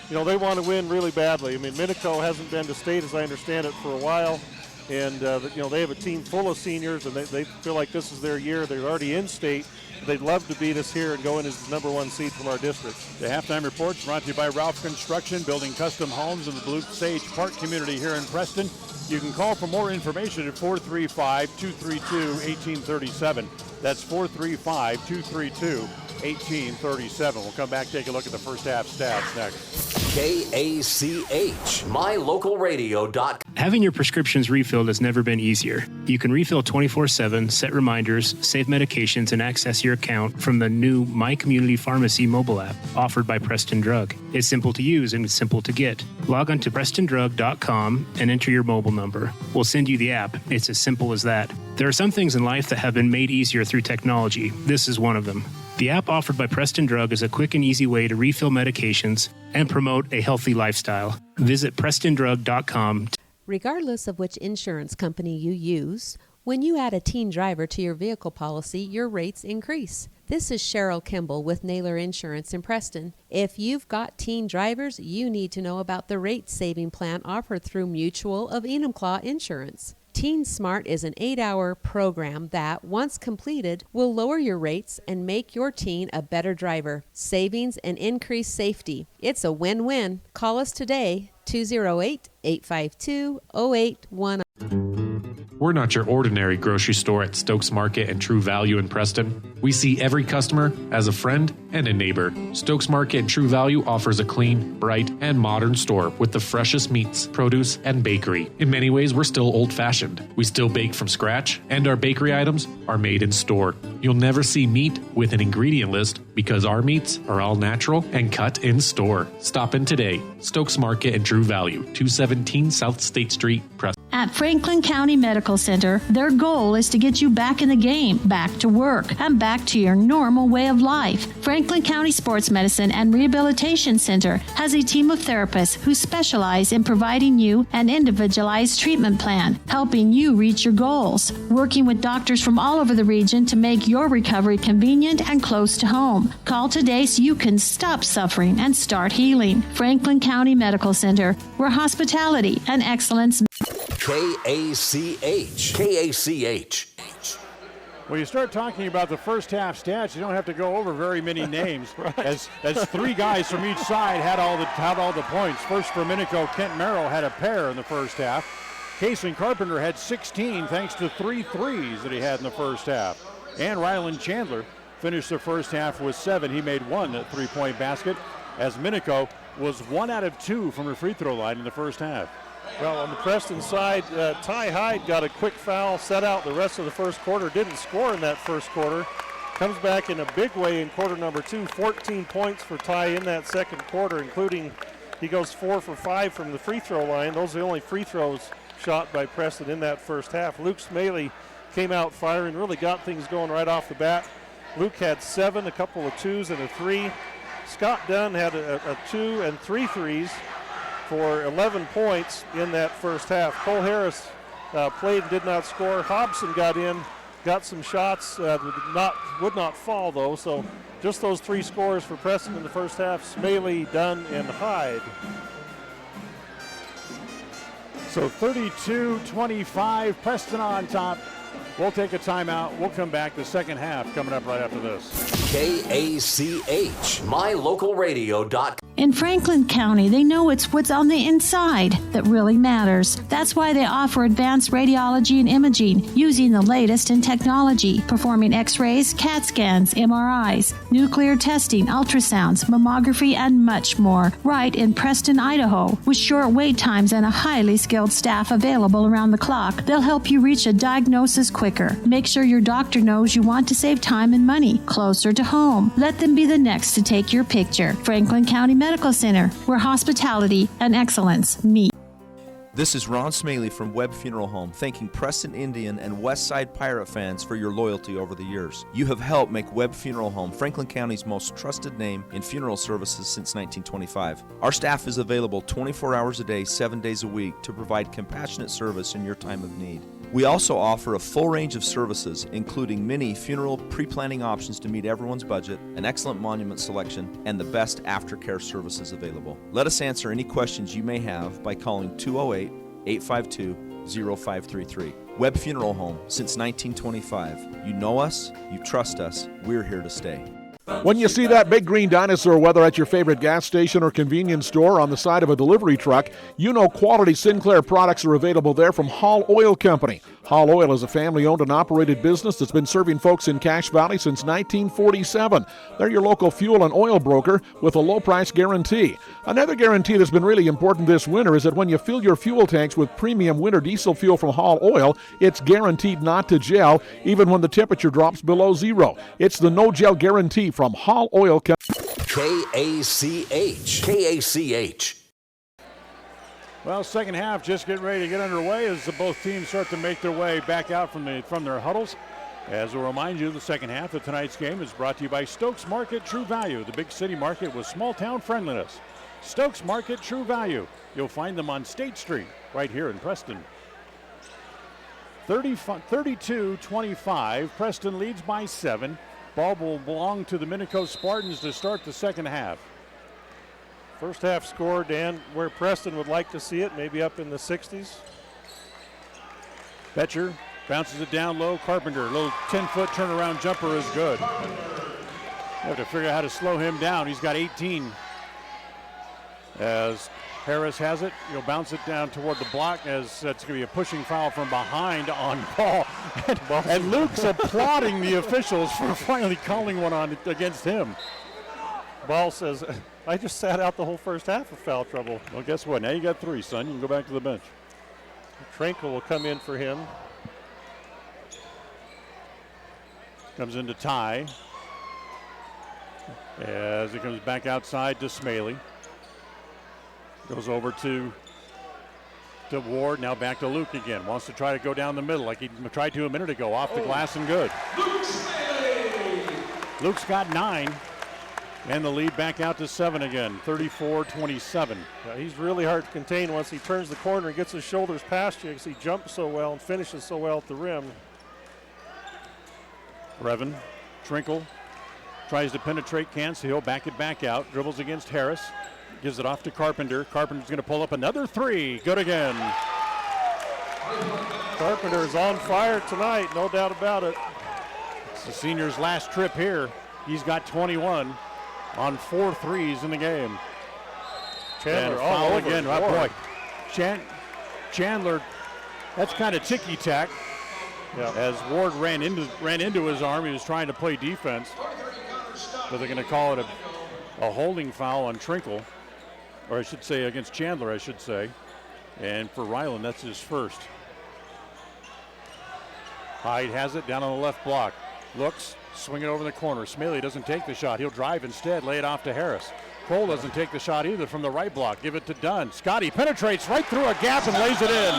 you know, they want to win really badly. I mean, Minico hasn't been to state, as I understand it, for a while, and you know, they have a team full of seniors, and they feel like this is their year. They're already in state. They'd love to beat us here and go in as the #1 seed from our district. The halftime report's brought to you by Ralph Construction, building custom homes in the Blue Sage Park community here in Preston. You can call for more information at 435-232-1837. That's 435-232-1837. We'll come back, take a look at the first half stats next. KACH, mylocalradio.com. Having your prescriptions refilled has never been easier. You can refill 24/7, set reminders, save medications, and access your account from the new My Community Pharmacy mobile app offered by Preston Drug. It's simple to use and it's simple to get. Log on to PrestonDrug.com and enter your mobile number. We'll send you the app. It's as simple as that. There are some things in life that have been made easier through technology. This is one of them. The app offered by Preston Drug is a quick and easy way to refill medications and promote a healthy lifestyle. Visit PrestonDrug.com. Regardless of which insurance company you use, when you add a teen driver to your vehicle policy, your rates increase. This is Cheryl Kimball with Naylor Insurance in Preston. If you've got teen drivers, you need to know about the rate-saving plan offered through Mutual of Enumclaw Insurance. Teen Smart is an 8-hour program that, once completed, will lower your rates and make your teen a better driver. Savings and increased safety. It's a win-win. Call us today, 208-852-0810. We're not your ordinary grocery store at Stokes Market and True Value in Preston. We see every customer as a friend and a neighbor. Stokes Market and True Value offers a clean, bright, and modern store with the freshest meats, produce, and bakery. In many ways, we're still old-fashioned. We still bake from scratch, and our bakery items are made in store. You'll never see meat with an ingredient list because our meats are all natural and cut in store. Stop in today. Stokes Market and True Value, 217 South State Street, Preston. At Franklin County Medical Center, their goal is to get you back in the game, back to work, and back to your normal way of life. Franklin County Sports Medicine and Rehabilitation Center has a team of therapists who specialize in providing you an individualized treatment plan, helping you reach your goals, working with doctors from all over the region to make your recovery convenient and close to home. Call today so you can stop suffering and start healing. Franklin County Medical Center, where hospitality and excellence. KACH. When you start talking about the first half stats, you don't have to go over very many names. Right. As three guys from each side had all the points. First for Minico, Kent Merrill had a pair in the first half. Kason Carpenter had 16 thanks to 3 threes that he had in the first half. And Rylan Chandler finished the first half with 7. He made 1 3-point basket, as Minico was 1 out of 2 from the free throw line in the first half. Well, on the Preston side, Ty Hyde got a quick foul, set out the rest of the first quarter, didn't score in that first quarter. Comes back in a big way in quarter number 2, 14 points for Ty in that second quarter, including he goes 4 for 5 from the free throw line. Those are the only free throws shot by Preston in that first half. Luke Smaley came out firing, really got things going right off the bat. Luke had 7, a couple of 2s and a 3. Scott Dunn had a 2 and 3 threes for 11 points in that first half. Cole Harris played and did not score. Hobson got in, got some shots, would not fall though, so just those 3 scores for Preston in the first half: Smaley, Dunn, and Hyde. So 32-25, Preston on top. We'll take a timeout. We'll come back. The second half coming up right after this. KACH, mylocalradio.com. In Franklin County, they know it's what's on the inside that really matters. That's why they offer advanced radiology and imaging using the latest in technology, performing x-rays, CAT scans, MRIs, nuclear testing, ultrasounds, mammography, and much more, right in Preston, Idaho. With short wait times and a highly skilled staff available around the clock, they'll help you reach a diagnosis quicker. Make sure your doctor knows you want to save time and money closer to home. Let them be the next to take your picture. Franklin County Medical Center, where hospitality and excellence meet. This is Ron Smaley from Webb Funeral Home, thanking Preston Indian and Westside Pirate fans for your loyalty over the years. You have helped make Webb Funeral Home Franklin County's most trusted name in funeral services since 1925. Our staff is available 24 hours a day, 7 days a week to provide compassionate service in your time of need. We also offer a full range of services, including many funeral pre-planning options to meet everyone's budget, an excellent monument selection, and the best aftercare services available. Let us answer any questions you may have by calling 208-852-0533. Webb Funeral Home, since 1925. You know us, you trust us, we're here to stay. When you see that big green dinosaur, whether at your favorite gas station or convenience store on the side of a delivery truck, you know quality Sinclair products are available there from Hall Oil Company. Hall Oil is a family-owned and operated business that's been serving folks in Cache Valley since 1947. They're your local fuel and oil broker with a low-price guarantee. Another guarantee that's been really important this winter is that when you fill your fuel tanks with premium winter diesel fuel from Hall Oil, it's guaranteed not to gel even when the temperature drops below zero. It's the no-gel guarantee from Hall Oil Company. KACH. Well, second half just getting ready to get underway as both teams start to make their way back out from their huddles. As we'll remind you, the second half of tonight's game is brought to you by Stokes Market True Value, the big city market with small town friendliness. Stokes Market True Value. You'll find them on State Street right here in Preston. 32-25. Preston leads by 7. Ball will belong to the Minico Spartans to start the second half. First half score, Dan, where Preston would like to see it, maybe up in the 60s. Betcher bounces it down low. Carpenter, a little 10-foot turnaround jumper is good. You have to figure out how to slow him down. He's got 18. As Harris has it, he'll bounce it down toward the block as that's going to be a pushing foul from behind on Ball. And Luke's applauding the officials for finally calling one on against him. Ball says, I just sat out the whole first half of foul trouble. Well, guess what? Now you got 3, son. You can go back to the bench. Trinkle will come in for him. Comes into Ty. As it comes back outside to Smaley. Goes over to Ward, now back to Luke again. Wants to try to go down the middle like he tried to a minute ago. Off the glass and good. Luke's got 9. And the lead back out to 7 again, 34-27. Yeah, he's really hard to contain once he turns the corner and gets his shoulders past you because he jumps so well and finishes so well at the rim. Brevin, Trinkle, tries to penetrate, can't, so he'll back it back out. Dribbles against Harris. Gives it off to Carpenter. Carpenter's going to pull up another 3. Good again. Carpenter is on fire tonight, no doubt about it. It's the senior's last trip here. He's got 21 on 4 threes in the game. Chandler foul again. Oh, boy. Chandler, that's kind of ticky-tack. Yep. As Ward ran into his arm, he was trying to play defense. But they're going to call it a holding foul on Trinkle. Or I should say against Chandler, I should say. And for Ryland, that's his first. Hyde has it down on the left block. Looks, swing it over the corner. Smaley doesn't take the shot. He'll drive instead, lay it off to Harris. Cole doesn't take the shot either from the right block. Give it to Dunn. Scotty penetrates right through a gap and lays it in.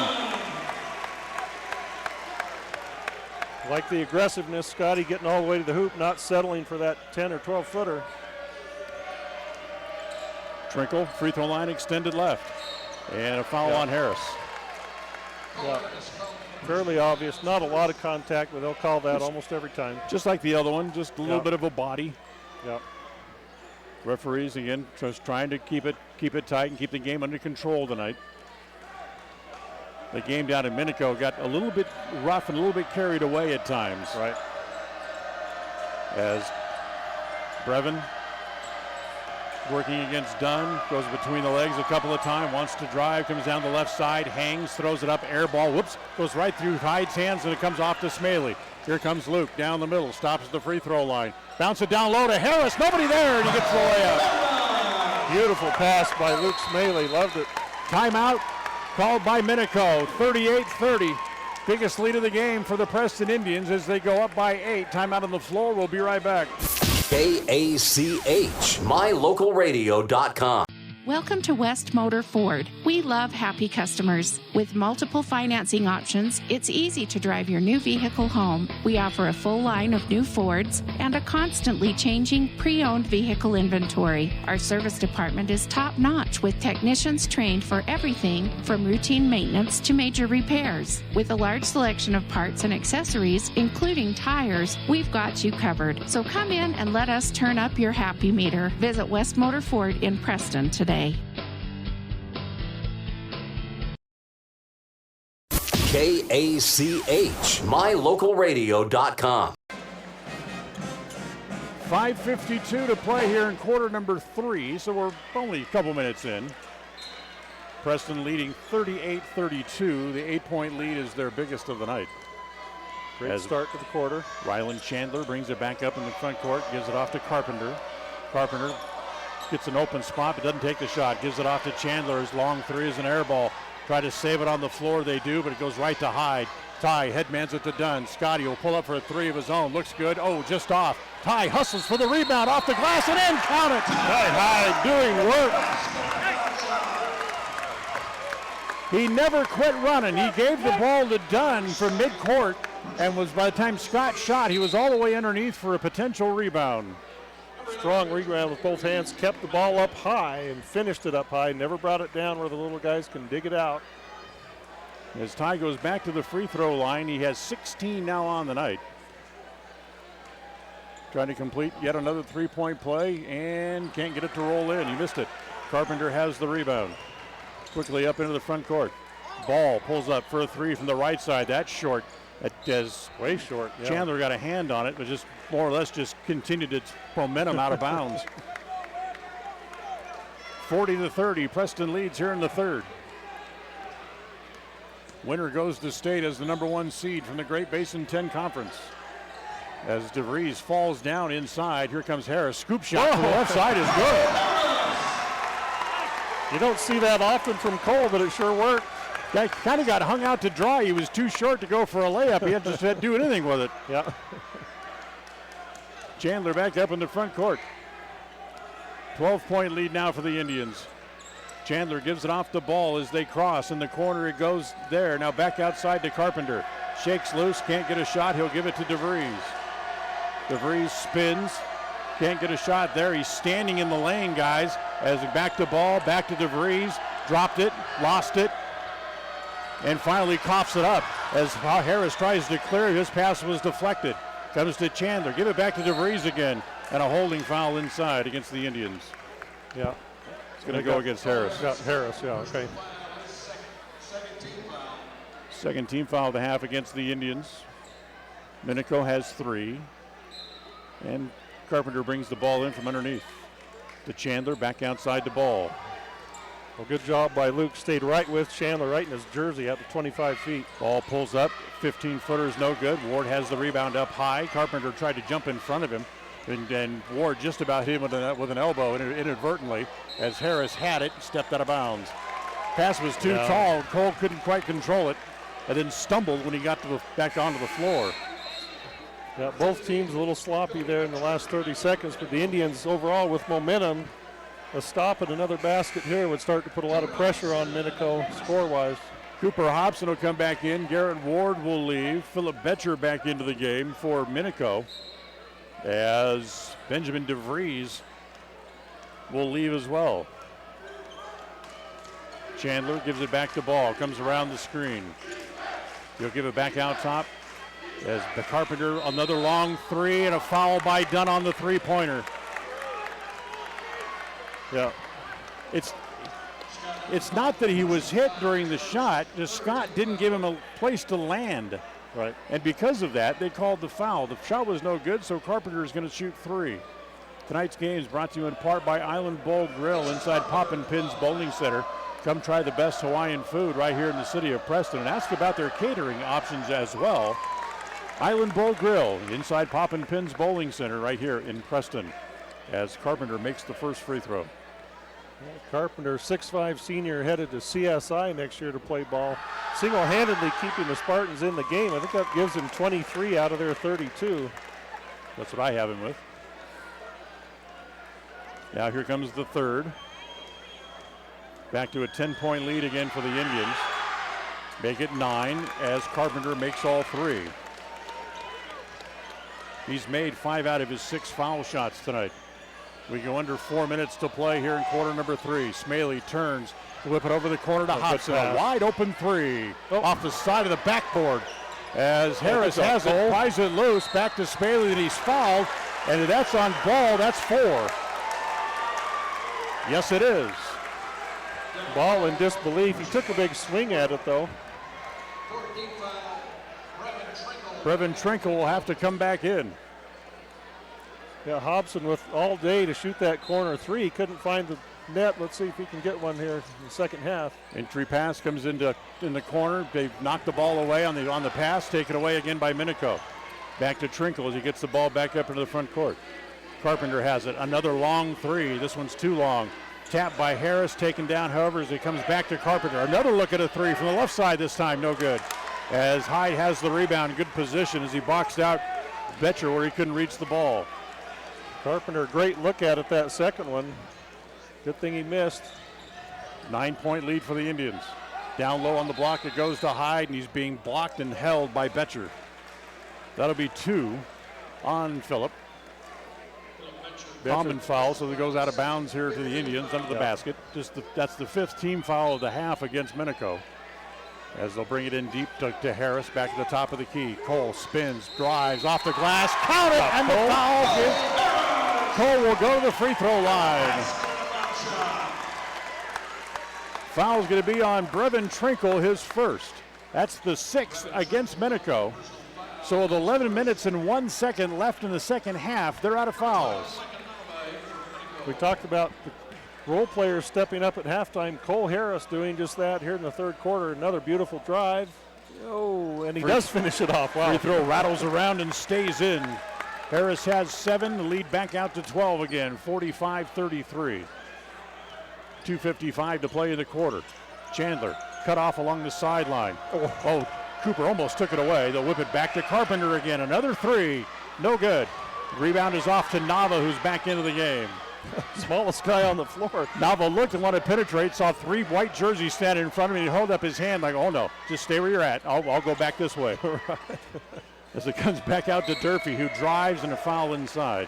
Like the aggressiveness, Scotty getting all the way to the hoop, not settling for that 10 or 12 footer. Trinkle, free throw line extended left. And a foul on Harris. Yeah. Fairly obvious, not a lot of contact, but they'll call that almost every time. Just like the other one, just a little bit of a body. Yep. Referees again just trying to keep it tight and keep the game under control tonight. The game down in Minico got a little bit rough and a little bit carried away at times. Right. As Brevin working against Dunn, goes between the legs a couple of times, wants to drive, comes down the left side, hangs, throws it up, air ball, whoops, goes right through Hyde's hands and it comes off to Smaley. Here comes Luke down the middle, stops at the free throw line. Bounce it down low to Harris, nobody there, and he gets the layup. Beautiful pass by Luke Smaley, loved it. Timeout called by Minico, 38-30. Biggest lead of the game for the Preston Indians as they go up by 8. Timeout on the floor, we'll be right back. KACH, mylocalradio.com. Welcome to West Motor Ford. We love happy customers. With multiple financing options, it's easy to drive your new vehicle home. We offer a full line of new Fords and a constantly changing pre-owned vehicle inventory. Our service department is top-notch with technicians trained for everything from routine maintenance to major repairs. With a large selection of parts and accessories, including tires, we've got you covered. So come in and let us turn up your happy meter. Visit West Motor Ford in Preston today. KACH, mylocalradio.com. 5:52 to play here in quarter number 3, so we're only a couple minutes in. Preston leading 38-32. The 8-point lead is their biggest of the night. Great start to the quarter. Ryland Chandler brings it back up in the front court, gives it off to Carpenter. Carpenter gets an open spot but doesn't take the shot. Gives it off to Chandler. His long three is an air ball. Try to save it on the floor. They do, but it goes right to Hyde. Ty headmans it to Dunn. Scotty will pull up for a three of his own. Looks good. Oh, just off. Ty hustles for the rebound off the glass and in. Count it. Hyde doing work. He never quit running. He gave the ball to Dunn from midcourt and was, by the time Scott shot, he was all the way underneath for a potential rebound. Strong rebound with both hands. Kept the ball up high and finished it up high. Never brought it down where the little guys can dig it out. As Ty goes back to the free throw line, he has 16 now on the night. Trying to complete yet another three-point play and can't get it to roll in. He missed it. Carpenter has the rebound. Quickly up into the front court. Ball pulls up for a three from the right side. That's short. That is way short. Yeah. Chandler got a hand on it, but just more or less just continued its momentum out of bounds. 40-30. Preston leads here in the third. Winner goes to state as the number 1 seed from the Great Basin 10 Conference. As DeVries falls down inside, here comes Harris. Scoop shot to the left side is good. You don't see that often from Cole, but it sure worked. Guy kind of got hung out to dry. He was too short to go for a layup. He had to do anything with it. Yeah. Chandler back up in the front court. 12-point lead now for the Indians. Chandler gives it off the ball as they cross. In the corner it goes there. Now back outside to Carpenter. Shakes loose, can't get a shot. He'll give it to DeVries. DeVries spins, can't get a shot there. He's standing in the lane, guys. As back to ball, back to DeVries. Dropped it, lost it, and finally coughs it up. As Harris tries to clear, his pass was deflected. Comes to Chandler. Give it back to DeVries again. And a holding foul inside against the Indians. Yeah. It's going to go against Harris. Got Harris, yeah, okay. Second team foul of the half against the Indians. Minico has 3. And Carpenter brings the ball in from underneath. To Chandler, back outside the ball. Well, good job by Luke. Stayed right with Chandler, right in his jersey at the 25 feet. Ball pulls up. 15-footer is no good. Ward has the rebound up high. Carpenter tried to jump in front of him. And Ward just about hit him with an elbow inadvertently as Harris had it, stepped out of bounds. Pass was too tall. Cole couldn't quite control it and then stumbled when he got back onto the floor. Yeah, both teams a little sloppy there in the last 30 seconds, but the Indians overall with momentum, a stop and another basket here would start to put a lot of pressure on Minico score-wise. Cooper Hobson will come back in. Garrett Ward will leave. Philip Betcher back into the game for Minico, as Benjamin DeVries will leave as well. Chandler gives it back to Ball, comes around the screen. He'll give it back out top as the Carpenter, another long three and a foul by Dunn on the three-pointer. Yeah. It's not that he was hit during the shot, just Scott didn't give him a place to land. Right. And because of that, they called the foul. The shot was no good, so Carpenter is going to shoot 3. Tonight's game is brought to you in part by Island Bowl Grill inside Poppin' Pins Bowling Center. Come try the best Hawaiian food right here in the city of Preston and ask about their catering options as well. Island Bowl Grill inside Poppin' Pins Bowling Center right here in Preston as Carpenter makes the first free throw. Carpenter, 6'5" senior, headed to CSI next year to play ball. Single-handedly keeping the Spartans in the game. I think that gives him 23 out of their 32. That's what I have him with. Now here comes the third. Back to a 10-point lead again for the Indians. Make it 9 as Carpenter makes all 3. He's made 5 out of his 6 foul shots tonight. We go under 4 minutes to play here in quarter number 3. Smaley turns to whip it over the corner to Hobson. A wide open 3 off the side of the backboard as Harris has it, pries it loose, back to Smaley, and he's fouled, and that's on Ball. That's 4. Yes, it is. Ball in disbelief. He took a big swing at it, though. Brevin Trinkle will have to come back in. Yeah, Hobson with all day to shoot that corner three. Couldn't find the net. Let's see if he can get one here in the second half. Entry pass comes in the corner. They've knocked the ball away on the pass, taken away again by Minico. Back to Trinkle as he gets the ball back up into the front court. Carpenter has it. Another long three. This one's too long. Tapped by Harris, taken down, however, as he comes back to Carpenter. Another look at a three from the left side this time, no good. As Hyde has the rebound, good position as he boxed out Betcher where he couldn't reach the ball. Carpenter, great look at it, that second one. Good thing he missed. 9-point lead for the Indians. Down low on the block, it goes to Hyde, and he's being blocked and held by Betcher. That'll be 2 on Phillip. Common foul, so it goes out of bounds here to the Indians under the basket. That's the 5th team foul of the half against Minico. As they'll bring it in deep to Harris, back to the top of the key. Cole spins, drives off the glass, count it, and the foul. Cole will go to the free throw line. Foul's going to be on Brevin Trinkle, his first. That's the 6th against Minico. So with 11 minutes and 1 second left in the second half, they're out of fouls. We talked about the role players stepping up at halftime. Cole Harris doing just that here in the third quarter. Another beautiful drive. Oh, and he does finish it off. Wow. Free throw rattles around and stays in. Harris has 7, the lead back out to 12 again, 45-33. 2:55 to play in the quarter. Chandler cut off along the sideline. Oh, Cooper almost took it away. They'll whip it back to Carpenter again. Another three, no good. Rebound is off to Nava, who's back into the game. Smallest guy on the floor. Nava looked and wanted to penetrate, saw 3 white jerseys standing in front of him. He held up his hand like, oh no, just stay where you're at. I'll go back this way. As it comes back out to Durfee, who drives and a foul inside.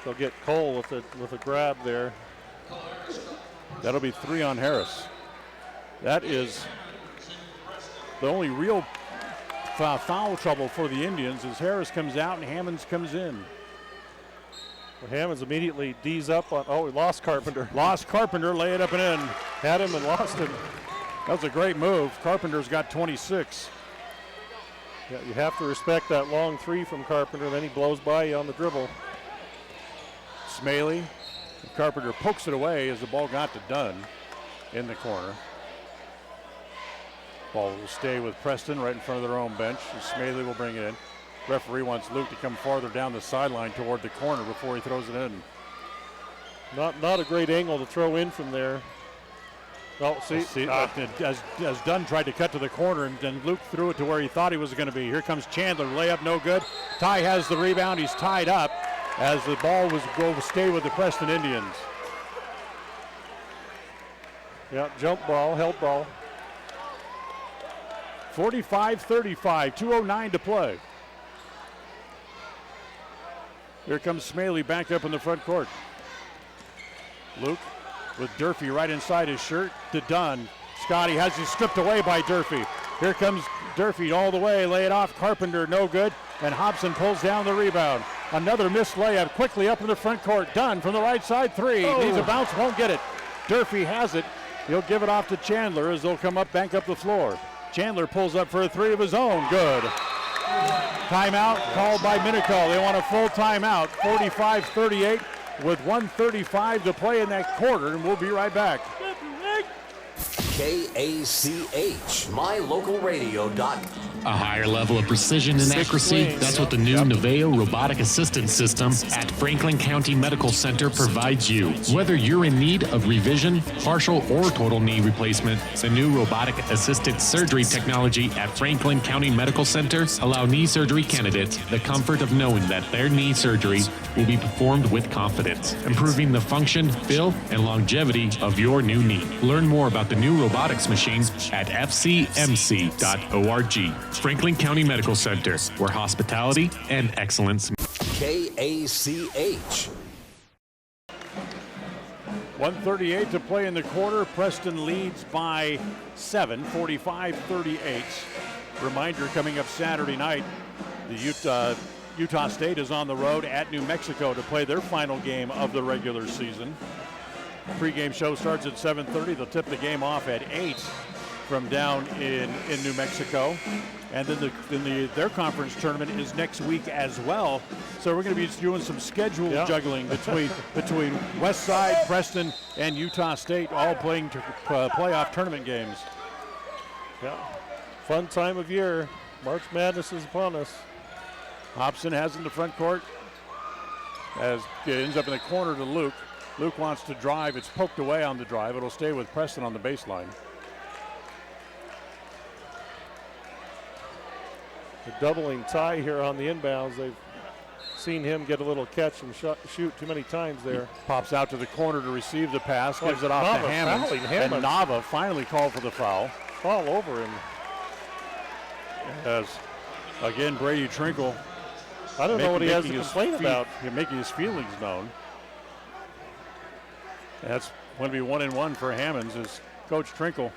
They'll get Cole with a grab there. That'll be 3 on Harris. That is the only real foul trouble for the Indians as Harris comes out and Hammonds comes in. Well, Hammonds immediately D's up on, he lost Carpenter. Lost Carpenter, lay it up and in. Had him and lost him. That was a great move. Carpenter's got 26. Yeah, you have to respect that long three from Carpenter, then he blows by you on the dribble. Smaley. Carpenter pokes it away as the ball got to Dunn in the corner. Ball will stay with Preston right in front of their own bench. Smaley will bring it in. Referee wants Luke to come farther down the sideline toward the corner before he throws it in. Not a great angle to throw in from there. Oh, as Dunn tried to cut to the corner and then Luke threw it to where he thought he was going to be. Here comes Chandler, layup no good. Ty has the rebound, he's tied up as the ball will stay with the Preston Indians. Yeah, jump ball, held ball. 45-35, 2:09 to play. Here comes Smaley back up in the front court. Luke with Durfee right inside his shirt to Dunn. Scotty has he stripped away by Durfee. Here comes Durfee all the way, lay it off. Carpenter, no good. And Hobson pulls down the rebound. Another missed layup quickly up in the front court. Dunn from the right side, 3. Needs a bounce, won't get it. Durfee has it. He'll give it off to Chandler as they'll come up, bank up the floor. Chandler pulls up for a 3 of his own. Good. Timeout called by Minico. They want a full timeout. 45-38 with 1:35 to play in that quarter, and we'll be right back. KACH, mylocalradio.com. A higher level of precision and accuracy. That's what the new Naveo robotic assistance system at Franklin County Medical Center provides you. Whether you're in need of revision, partial, or total knee replacement, the new robotic assisted surgery technology at Franklin County Medical Center allow knee surgery candidates the comfort of knowing that their knee surgery will be performed with confidence, improving the function, feel, and longevity of your new knee. Learn more about the new robotics machines at fcmc.org. Franklin County Medical Center, where hospitality and excellence. KACH. 1:38 to play in the quarter. Preston leads by 7, 45-38. Reminder coming up Saturday night, the Utah State is on the road at New Mexico to play their final game of the regular season. Pregame show starts at 7:30. They'll tip the game off at 8 from down in New Mexico. And then their conference tournament is next week as well. So we're going to be doing some schedule juggling between West Side, Preston, and Utah State, all playing playoff tournament games. Yeah, fun time of year. March Madness is upon us. Hobson has in the front court as it ends up in the corner to Luke. Luke wants to drive. It's poked away on the drive. It'll stay with Preston on the baseline. The doubling tie here on the inbounds. They've seen him get a little catch and shoot too many times there. He pops out to the corner to receive the pass, gives it off to Hammonds, and Nava finally called for the foul. All over him. As, again, Brady Trinkle. I don't know what he has to complain about. Making his feelings known. That's going to be 1-1 for Hammonds as Coach Trinkle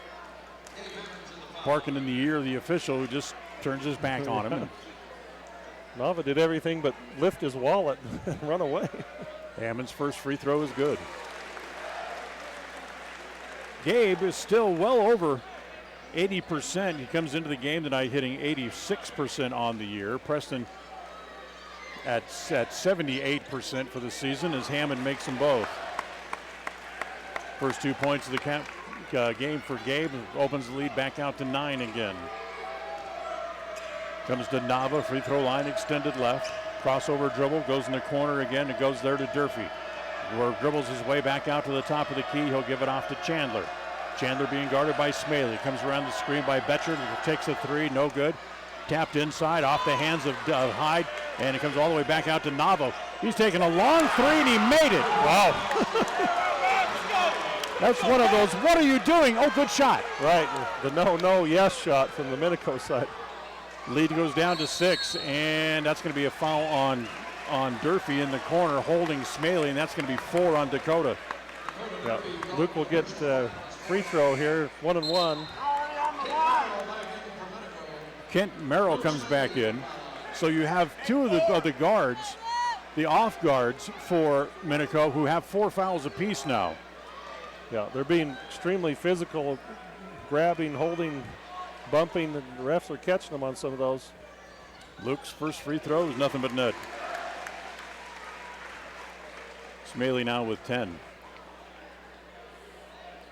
barking in the ear of the official who just turns his back on him. Nava did everything but lift his wallet and run away. Hammond's first free throw is good. Gabe is still well over 80%. He comes into the game tonight hitting 86% on the year. Preston at 78% for the season as Hammond makes them both. First 2 points of the game for Gabe opens the lead back out to 9 again. Comes to Nava, free throw line extended left. Crossover dribble, goes in the corner again. It goes there to Durfee. Dribbles his way back out to the top of the key. He'll give it off to Chandler. Chandler being guarded by Smaley. Comes around the screen by Betcher. Takes a three, no good. Tapped inside off the hands of Hyde. And it comes all the way back out to Nava. He's taking a long three and he made it. Wow. That's one of those, what are you doing? Oh, good shot. Right, the no, yes shot from the Minico side. Lead goes down to 6, and that's going to be a foul on Durfee in the corner, holding Smaley, and that's going to be 4 on Dakota. Yeah. Luke will get free throw here, 1-1. Kent Merrill comes back in. So you have two of the guards, the off guards for Minico, who have 4 fouls apiece now. Yeah, they're being extremely physical, grabbing, holding, bumping. The refs are catching them on some of those. Luke's first free throw is nothing but net. Smaley now with 10.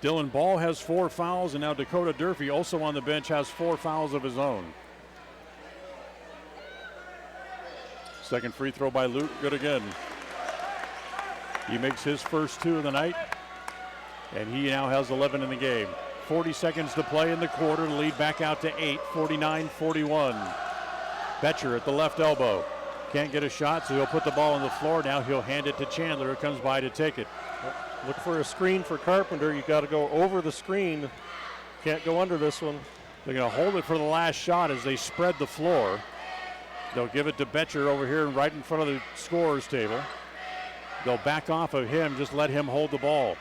Dylan Ball has 4 fouls, and now Dakota Durfee, also on the bench, has 4 fouls of his own. Second free throw by Luke, good again. He makes his first 2 of the night, and he now has 11 in the game. 40 seconds to play in the quarter, lead back out to 8, 49-41. Betcher at the left elbow. Can't get a shot, so he'll put the ball on the floor. Now he'll hand it to Chandler, who comes by to take it. Look for a screen for Carpenter. You got to go over the screen. Can't go under this one. They're going to hold it for the last shot as they spread the floor. They'll give it to Betcher over here right in front of the scorer's table. They'll back off of him, just let him hold the ball.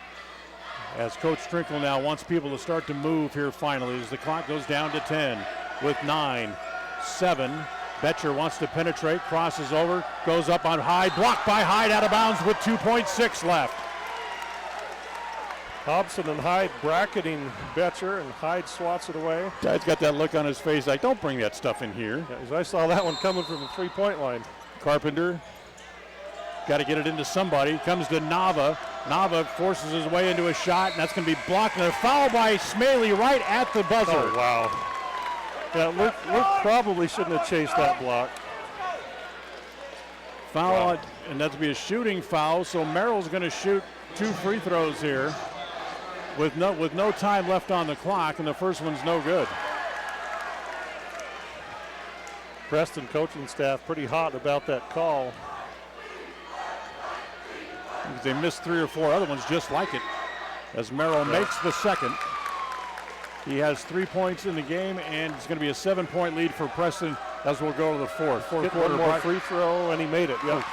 As Coach Trinkle now wants people to start to move here finally as the clock goes down to 10 with 9, 7. Betcher wants to penetrate, crosses over, goes up on Hyde, blocked by Hyde out of bounds with 2.6 left. Hobson and Hyde bracketing Betcher, and Hyde swats it away. Hyde's got that look on his face like, don't bring that stuff in here. Yeah, I saw that one coming from the three-point line. Carpenter got to get it into somebody. Comes to Nava. Nava forces his way into a shot, and that's going to be blocked. And a foul by Smaley right at the buzzer. Oh, wow. Yeah, Luke probably shouldn't have chased that block. Foul, and that's be a shooting foul. So Merrill's going to shoot 2 free throws here with no time left on the clock, and the first one's no good. Preston coaching staff pretty hot about that call. They missed 3 or 4 other ones just like it. As Merrill makes the second. He has 3 points in the game, and it's going to be a 7-point lead for Preston as we'll go to the fourth. Fourth quarter more free throw, and he made it. Yep.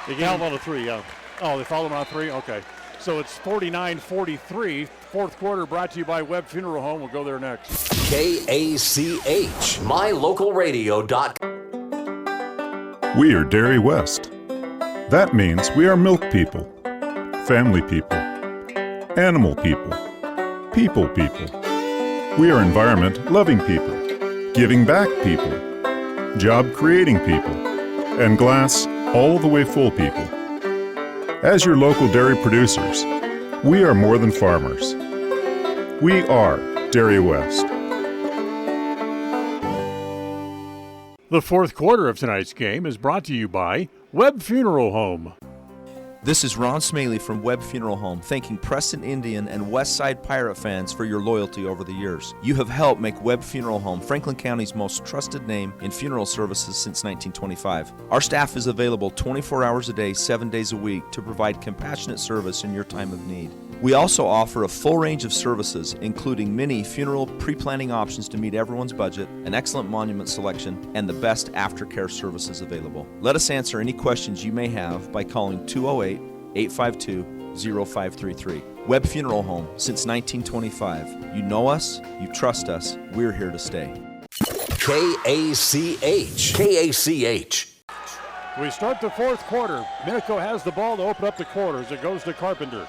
They fouled on a 3, yeah. Oh, they fouled him on a 3? Okay. So it's 49-43. Fourth quarter brought to you by Webb Funeral Home. We'll go there next. KACH, mylocalradio.com. We are Dairy West. That means we are milk people, family people, animal people, people people. We are environment-loving people, giving back people, job-creating people, and glass all the way full people. As your local dairy producers, we are more than farmers. We are Dairy West. The fourth quarter of tonight's game is brought to you by Webb Funeral Home. This is Ron Smaley from Webb Funeral Home, thanking Preston Indian and Westside Pirate fans for your loyalty over the years. You have helped make Webb Funeral Home Franklin County's most trusted name in funeral services since 1925. Our staff is available 24 hours a day, 7 days a week to provide compassionate service in your time of need. We also offer a full range of services, including many funeral pre-planning options to meet everyone's budget, an excellent monument selection, and the best aftercare services available. Let us answer any questions you may have by calling 208-852-0533. Webb Funeral Home, since 1925. You know us, you trust us, we're here to stay. KACH. KACH. We start the fourth quarter. Minico has the ball to open up the quarters. It goes to Carpenter.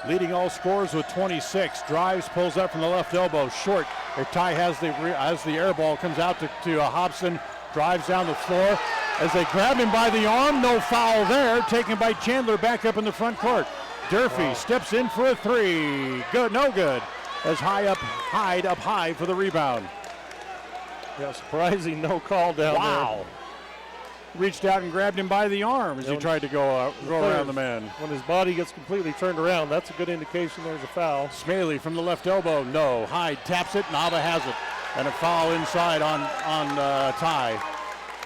Leading all scorers with 26. Drives, pulls up from the left elbow. Short. Ty has the air ball. Comes out to Hobson. Drives down the floor. As they grab him by the arm, no foul there. Taken by Chandler back up in the front court. Durfee steps in for a three. Good, no good. As Hyde up high for the rebound. Yeah, surprising no call down there. Wow. Reached out and grabbed him by the arm as he tried to go around the man. When his body gets completely turned around, that's a good indication there's a foul. Smaley from the left elbow, no. Hyde taps it, Nava has it. And a foul inside on Ty.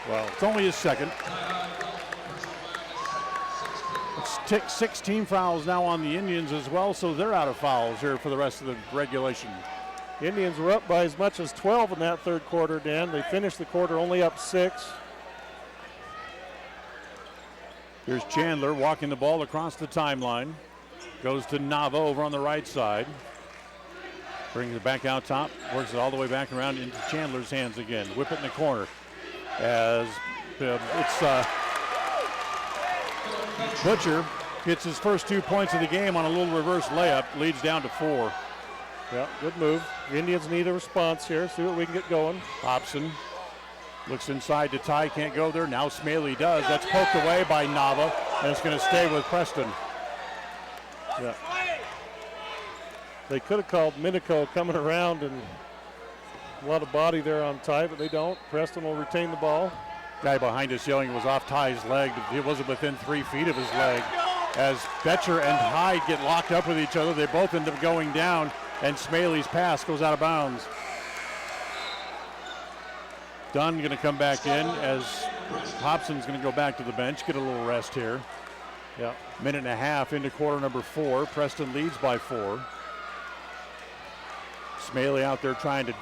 Well, it's only his second. It's 16 fouls now on the Indians as well, so they're out of fouls here for the rest of the regulation. Indians were up by as much as 12 in that third quarter, Dan. They finished the quarter only up 6. Here's Chandler walking the ball across the timeline. Goes to Nava over on the right side. Brings it back out top. Works it all the way back around into Chandler's hands again. Whip it in the corner. As it's Butcher gets his first 2 points of the game on a little reverse layup. Leads down to 4. Yeah, good move. The Indians need a response here. See what we can get going. Hobson looks inside to Ty, can't go there. Now Smaley does. That's poked away by Nava, and it's going to stay with Preston. Yeah. They could have called Minico coming around, and a lot of body there on Ty, but they don't. Preston will retain the ball. Guy behind us yelling it was off Ty's leg. It wasn't within 3 feet of his leg. As Betcher and Hyde get locked up with each other, they both end up going down, and Smaley's pass goes out of bounds. Dunn going to come back in as Hobson's going to go back to the bench, get a little rest here. Yeah, minute and a half into quarter number 4. Preston leads by 4. Smaley out there trying to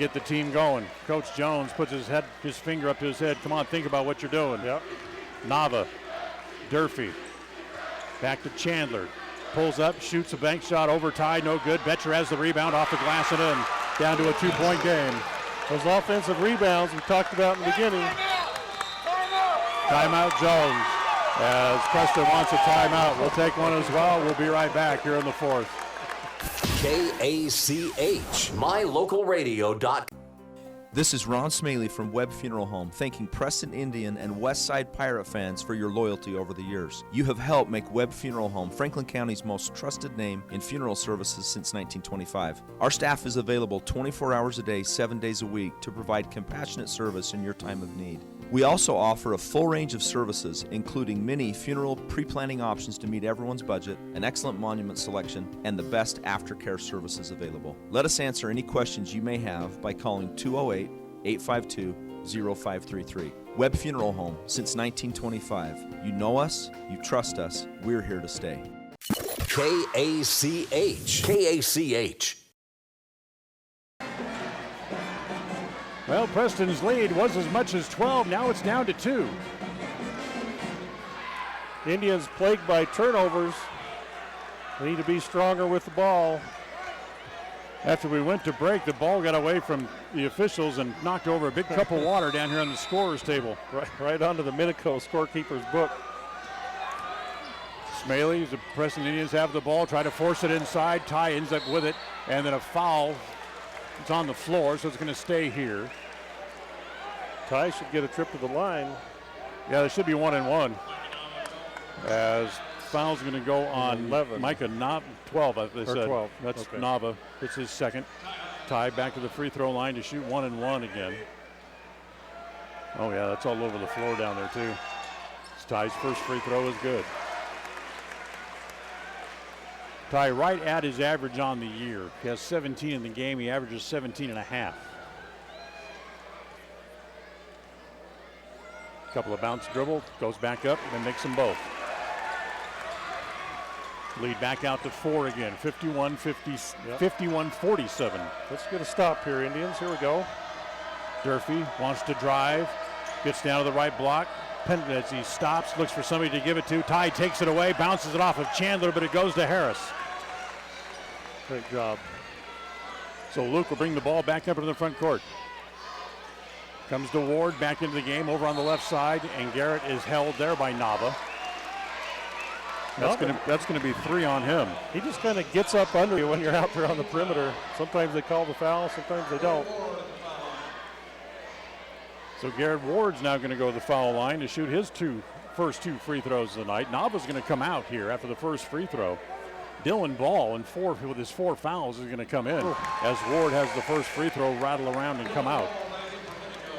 get the team going. Coach Jones puts his finger up to his head. Come on, think about what you're doing. Yep. Nava, Durfee, back to Chandler. Pulls up, shoots a bank shot over Ty, no good. Betcher has the rebound off the glass and in. Down to a 2-point game. Those offensive rebounds we talked about in the beginning. Timeout Jones. As Preston wants a timeout, we'll take one as well. We'll be right back here in the fourth. KACH, mylocalradio.com. This is Ron Smaley from Webb Funeral Home, thanking Preston Indian and Westside Pirate fans for your loyalty over the years. You have helped make Webb Funeral Home Franklin County's most trusted name in funeral services since 1925. Our staff is available 24 hours a day, 7 days a week to provide compassionate service in your time of need. We also offer a full range of services, including many funeral pre-planning options to meet everyone's budget, an excellent monument selection, and the best aftercare services available. Let us answer any questions you may have by calling 208-852-0533. Webb Funeral Home, since 1925. You know us, you trust us, we're here to stay. KACH. KACH. Well, Preston's lead was as much as 12. Now it's down to 2. The Indians plagued by turnovers. They need to be stronger with the ball. After we went to break, the ball got away from the officials and knocked over a big cup of water down here on the scorer's table. Right onto the Minico scorekeeper's book. Smaley, the Preston Indians have the ball, try to force it inside. Ty ends up with it, and then a foul It's on the floor, so it's going to stay here. Ty should get a trip to the line. Yeah, there should be 1-1. As foul's going to go on 11. Micah, not 12, they Or said. 12. That's Okay. Nava. It's his second. Ty back to the free throw line to shoot 1-1 again. Oh, yeah, that's all over the floor down there, too. Ty's first free throw is good. Ty right at his average on the year. He has 17 in the game. He averages 17.5. Couple of bounce dribble, goes back up, and makes them both. Lead back out to 4 again, 51-47. Let's get a stop here, Indians. Here we go. Durfee wants to drive, gets down to the right block. As he stops, looks for somebody to give it to. Ty takes it away, bounces it off of Chandler, but it goes to Harris. Great job. So Luke will bring the ball back up into the front court. Comes to Ward, back into the game, over on the left side, and Garrett is held there by Nava. That's going to be 3 on him. He just kind of gets up under you when you're out there on the perimeter. Sometimes they call the foul, sometimes they don't. So Garrett Ward's now going to go to the foul line to shoot his first two free throws of the night. Nava's going to come out here after the first free throw. Dylan Ball with his 4 fouls is going to come in as Ward has the first free throw rattle around and come out.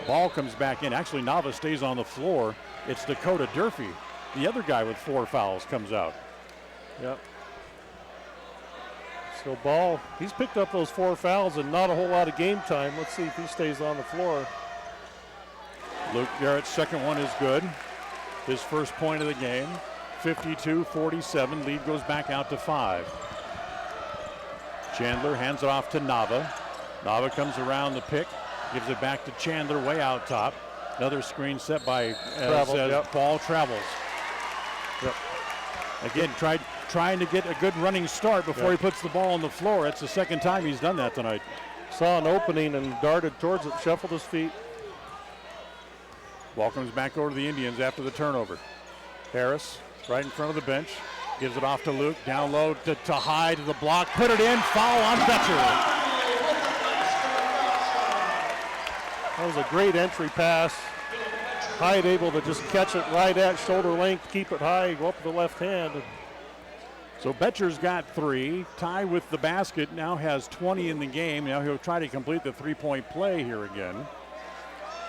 Ball comes back in. Actually, Nava stays on the floor. It's Dakota Durfee. The other guy with 4 fouls comes out. Yep. So Ball, he's picked up those 4 fouls and not a whole lot of game time. Let's see if he stays on the floor. Luke Garrett's second one is good. His first point of the game. 52-47. Lead goes back out to 5. Chandler hands it off to Nava. Nava comes around the pick. Gives it back to Chandler way out top. Another screen set by Ball travels. Yep. Again, trying to get a good running start before he puts the ball on the floor. It's the second time he's done that tonight. Saw an opening and darted towards it, shuffled his feet. Ball comes back over to the Indians after the turnover. Harris right in front of the bench. Gives it off to Luke. Down low to Hyde to the block. Put it in. Foul on Betcher. That was a great entry pass. Hyde able to just catch it right at shoulder length, keep it high, go up with the left hand. So Betcher's got 3. Ty with the basket now has 20 in the game. Now he'll try to complete the 3-point play here again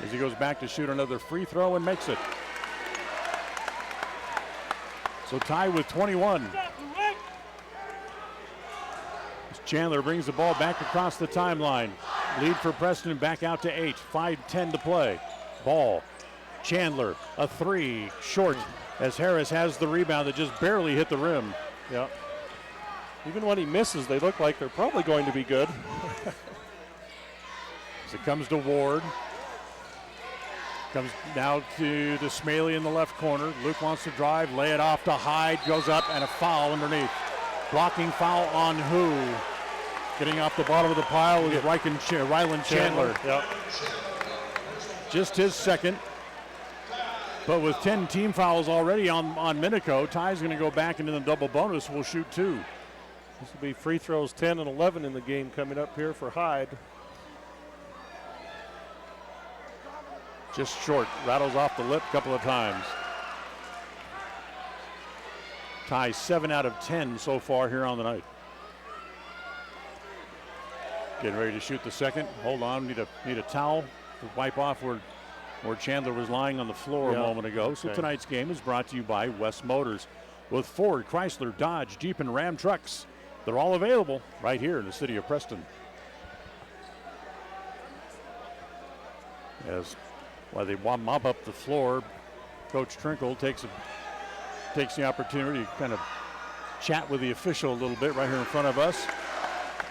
as he goes back to shoot another free throw and makes it. So Ty with 21. As Chandler brings the ball back across the timeline. Lead for Preston back out to 8. 5:10 to play. Ball. Chandler, a 3, short, as Harris has the rebound that just barely hit the rim. Yeah. Even when he misses, they look like they're probably going to be good. As it comes to Ward. Comes now to Smaley in the left corner. Luke wants to drive, lay it off to Hyde, goes up, and a foul underneath. Blocking foul on who? Getting off the bottom of the pile is Ryland Chandler. Yep. Just his second. But with 10 team fouls already on Minico, Ty's going to go back into the double bonus. We'll shoot 2. This will be free throws 10 and 11 in the game coming up here for Hyde. Just short. Rattles off the lip a couple of times. Ty 7 out of 10 so far here on the night. Getting ready to shoot the second. Hold on, need a towel to wipe off where Chandler was lying on the floor a moment ago. So tonight's game is brought to you by West Motors. With Ford, Chrysler, Dodge, Jeep, and Ram trucks. They're all available right here in the city of Preston. While they mop up the floor, Coach Trinkle takes the opportunity to kind of chat with the official a little bit right here in front of us.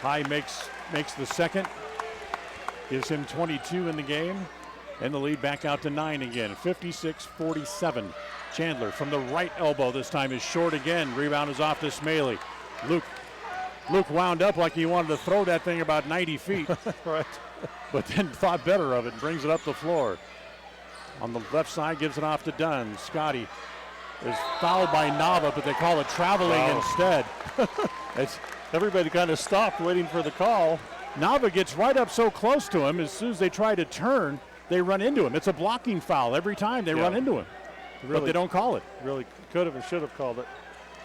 High makes the second, gives him 22 in the game, and the lead back out to 9 again, 56-47. Chandler from the right elbow this time is short again. Rebound is off to Smaley. Luke wound up like he wanted to throw that thing about 90 feet. Right. But then thought better of it and brings it up the floor. On the left side, gives it off to Dunn. Scotty is fouled by Nava, but they call it traveling instead. Everybody kind of stopped waiting for the call. Nava gets right up so close to him. As soon as they try to turn, they run into him. It's a blocking foul every time they run into him. Really, but they don't call it. Really could have and should have called it.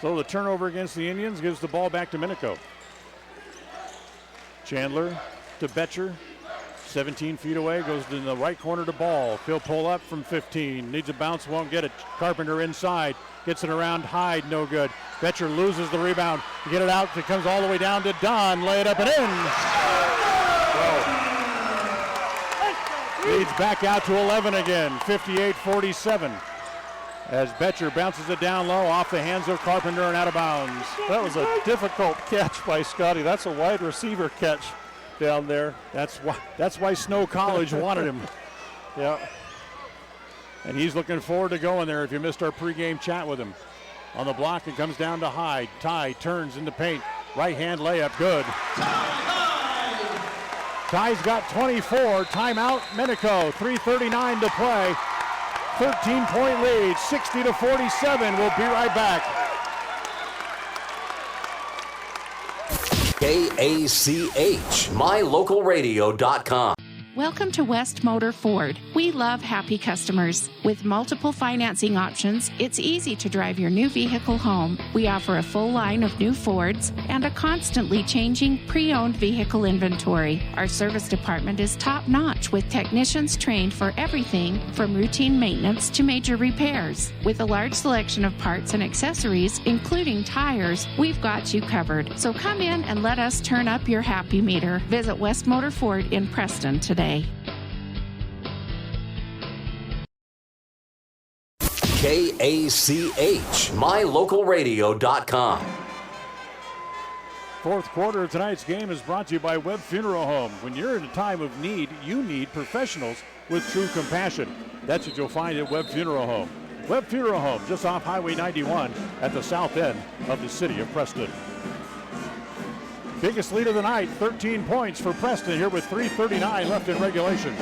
So the turnover against the Indians gives the ball back to Minico. Chandler to Betcher. 17 feet away, goes in the right corner to Ball. He'll pull up from 15. Needs a bounce, won't get it. Carpenter inside. Gets it around Hyde, no good. Betcher loses the rebound. Get it out. It comes all the way down to Dunn. Lay it up and in. Leads back out to 11 again. 58-47. As Betcher bounces it down low off the hands of Carpenter and out of bounds. That was a difficult catch by Scotty. That's a wide receiver catch down there. That's why Snow College wanted him. Yeah. And he's looking forward to going there if you missed our pregame chat with him. On the block, it comes down to Hyde. Ty turns into paint. Right hand layup, good. Ty's got 24. Timeout, Minico. 3:39 to play. 13-point lead, 60-47. We'll be right back. KACH, mylocalradio.com. Welcome to West Motor Ford. We love happy customers. With multiple financing options, it's easy to drive your new vehicle home. We offer a full line of new Fords and a constantly changing pre-owned vehicle inventory. Our service department is top-notch with technicians trained for everything from routine maintenance to major repairs. With a large selection of parts and accessories, including tires, we've got you covered. So come in and let us turn up your happy meter. Visit West Motor Ford in Preston today. KACH, mylocalradio.com. Fourth quarter of tonight's game is brought to you by Webb Funeral Home. When you're in a time of need, you need professionals with true compassion. That's what you'll find at Webb Funeral Home. Webb Funeral Home, just off Highway 91 at the south end of the city of Preston. Biggest lead of the night, 13 points for Preston here with 3:39 left in regulation.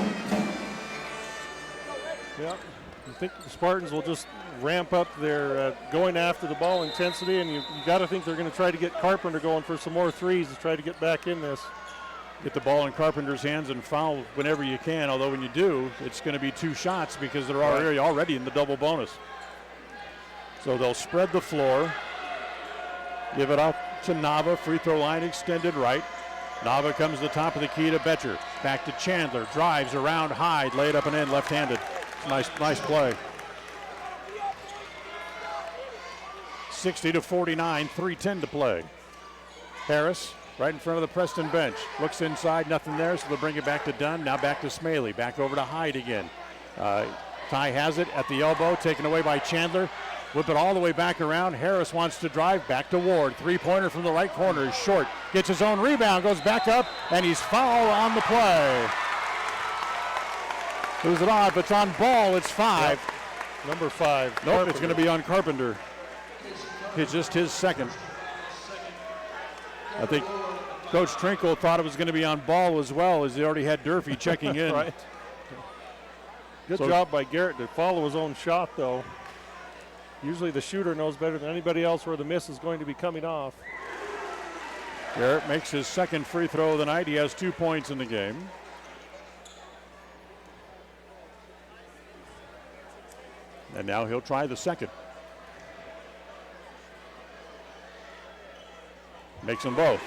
Yeah, I think the Spartans will just ramp up their going after the ball intensity, and you got to think they're going to try to get Carpenter going for some more threes to try to get back in this. Get the ball in Carpenter's hands and foul whenever you can, although when you do, it's going to be 2 shots because they're already in the double bonus. So they'll spread the floor, give it up to Nava, free throw line extended right. Nava comes to the top of the key to Betcher. Back to Chandler, drives around Hyde, laid up and in, left-handed. Nice play. 60-49, 3:10 to play. Harris, right in front of the Preston bench. Looks inside, nothing there, so they'll bring it back to Dunn. Now back to Smaley, back over to Hyde again. Ty has it at the elbow, taken away by Chandler. Whip it all the way back around. Harris wants to drive back to Ward. Three-pointer from the right corner is short. Gets his own rebound, goes back up, and he's fouled on the play. Who's it on? If it's on Ball, it's 5. Yep. Number 5. Nope, Carpenter. It's going to be on Carpenter. It's just his second. I think Coach Trinkle thought it was going to be on Ball as well, as he already had Durfee checking in. Right. Good job by Garrett to follow his own shot, though. Usually the shooter knows better than anybody else where the miss is going to be coming off. Garrett makes his second free throw of the night. He has 2 points in the game. And now he'll try the second. Makes them both.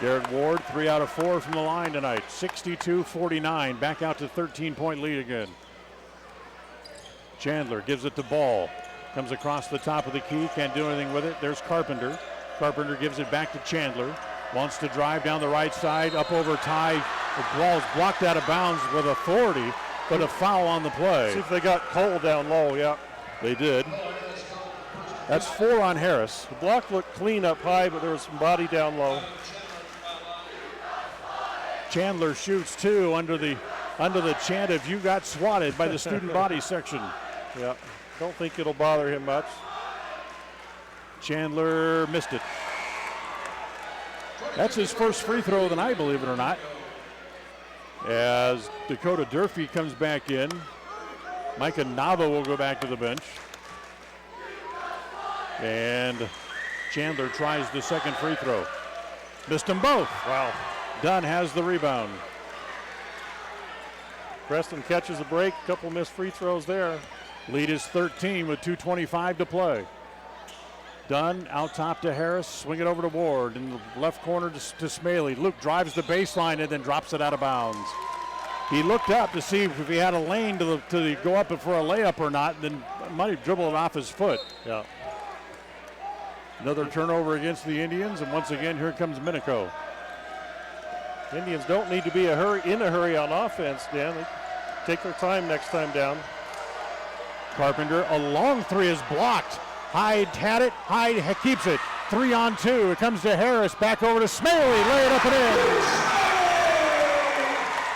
Garrett Ward, 3 out of 4 from the line tonight. 62-49, back out to 13-point lead again. Chandler gives it to Ball. Comes across the top of the key, can't do anything with it. There's Carpenter. Carpenter gives it back to Chandler. Wants to drive down the right side, up over Ty. The ball's blocked out of bounds with authority, but a foul on the play. See if they got Cole down low, yeah. They did. That's 4 on Harris. The block looked clean up high, but there was some body down low. Chandler shoots 2 under the chant of "You got swatted" by the student body section. Yeah, don't think it'll bother him much. Chandler missed it. That's his first free throw of the night, believe it or not. As Dakota Durfee comes back in, Micah Nava will go back to the bench. And Chandler tries the second free throw. Missed them both. Wow. Dunn has the rebound. Preston catches a break. Couple missed free throws there. Lead is 13 with 2:25 to play. Dunn out top to Harris. Swing it over to Ward. In the left corner to Smaley. Luke drives the baseline and then drops it out of bounds. He looked up to see if he had a lane to go up for a layup or not, and then might have dribbled it off his foot. Yeah. Another turnover against the Indians, and once again, here comes Minico. Indians don't need to be in a hurry on offense, Dan. They take their time next time down. Carpenter, a long three is blocked. Hyde had it. Hyde keeps it. 3-on-2. It comes to Harris. Back over to Smaley. Lay it up and in.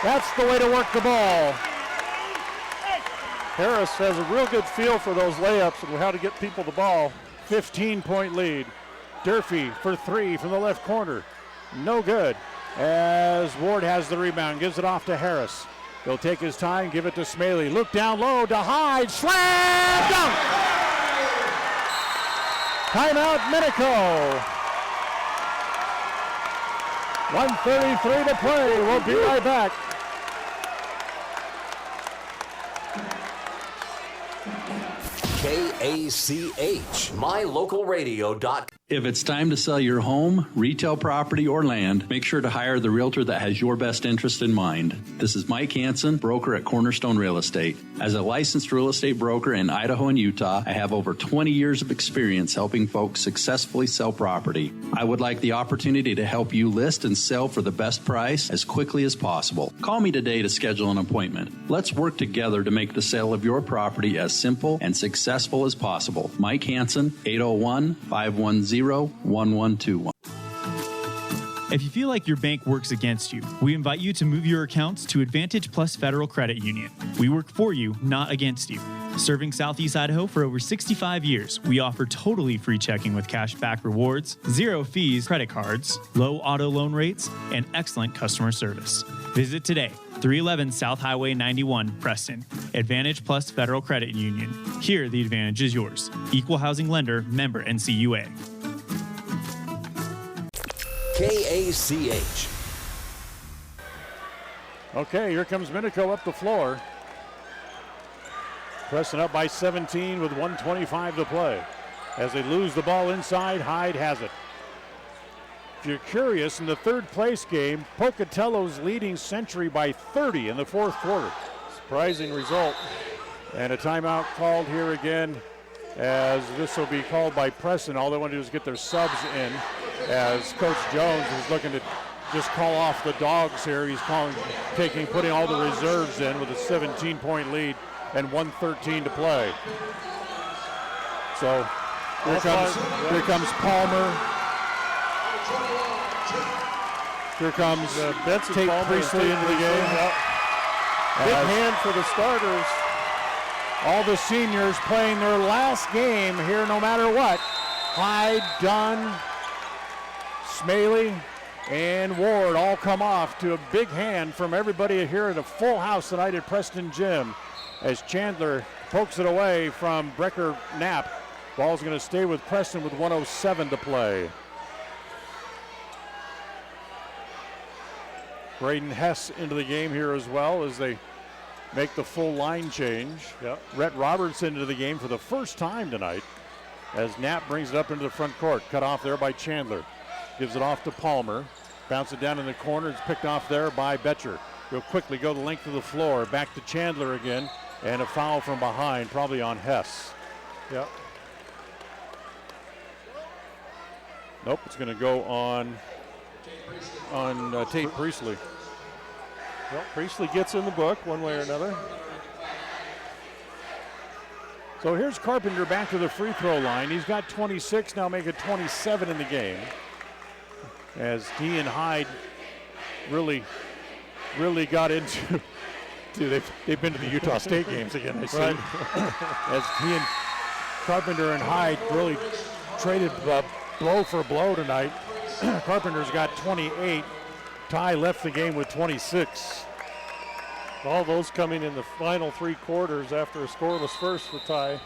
That's the way to work the ball. Harris has a real good feel for those layups and how to get people the ball. 15-point lead. Durfee for three from the left corner. No good. As Ward has the rebound. Gives it off to Harris. He'll take his time. Give it to Smaley. Look down low to Hyde. Slam dunk. Timeout, Minico. 1:33 to play. We'll be right back. KACH, MyLocalRadio.com. If it's time to sell your home, retail property, or land, make sure to hire the realtor that has your best interest in mind. This is Mike Hansen, broker at Cornerstone Real Estate. As a licensed real estate broker in Idaho and Utah, I have over 20 years of experience helping folks successfully sell property. I would like the opportunity to help you list and sell for the best price as quickly as possible. Call me today to schedule an appointment. Let's work together to make the sale of your property as simple and successful as possible. Mike Hansen, 801-510-1121. If you feel like your bank works against you, we invite you to move your accounts to Advantage Plus Federal Credit Union. We work for you, not against you. Serving Southeast Idaho for over 65 years, we offer totally free checking with cash back rewards, 0 fees credit cards, low auto loan rates, and excellent customer service. Visit today, 311 South Highway 91, Preston. Advantage Plus Federal Credit Union. Here, the advantage is yours. Equal housing lender, member NCUA. KACH. Okay, here comes Minico up the floor. Preston up by 17 with 1:25 to play. As they lose the ball inside, Hyde has it. If you're curious, in the third place game, Pocatello's leading Century by 30 in the fourth quarter. Surprising result. And a timeout called here again, as this will be called by Preston. All they want to do is get their subs in, as Coach Jones is looking to just call off the dogs here. He's putting all the reserves in with a 17-point lead and 1:13 to play. So here comes Palmer. Here comes Tate Priestley into the game. Big hand for the starters. All the seniors playing their last game here no matter what. Hyde, Dunn, Smaley, and Ward all come off to a big hand from everybody here at a full house tonight at Preston Gym, as Chandler pokes it away from Brecker Knapp. Ball's going to stay with Preston with 1:07 to play. Braden Hess into the game here as well as they make the full line change. Yep. Rhett Robertson into the game for the first time tonight as Knapp brings it up into the front court. Cut off there by Chandler. Gives it off to Palmer. Bounce it down in the corner. It's picked off there by Betcher. He'll quickly go the length of the floor. Back to Chandler again. And a foul from behind, probably on Hess. Yep. Nope, it's going to go on Tate Priestley. Well, Priestley gets in the book one way or another. So here's Carpenter back to the free throw line. He's got 26, now make it 27 in the game. As he and Hyde really got into, they've been to the Utah State games again, I see. Right. As he and Carpenter and Hyde really traded blow for blow tonight. Carpenter's got 28. Ty left the game with 26. All those coming in the final three quarters after a scoreless first for Ty.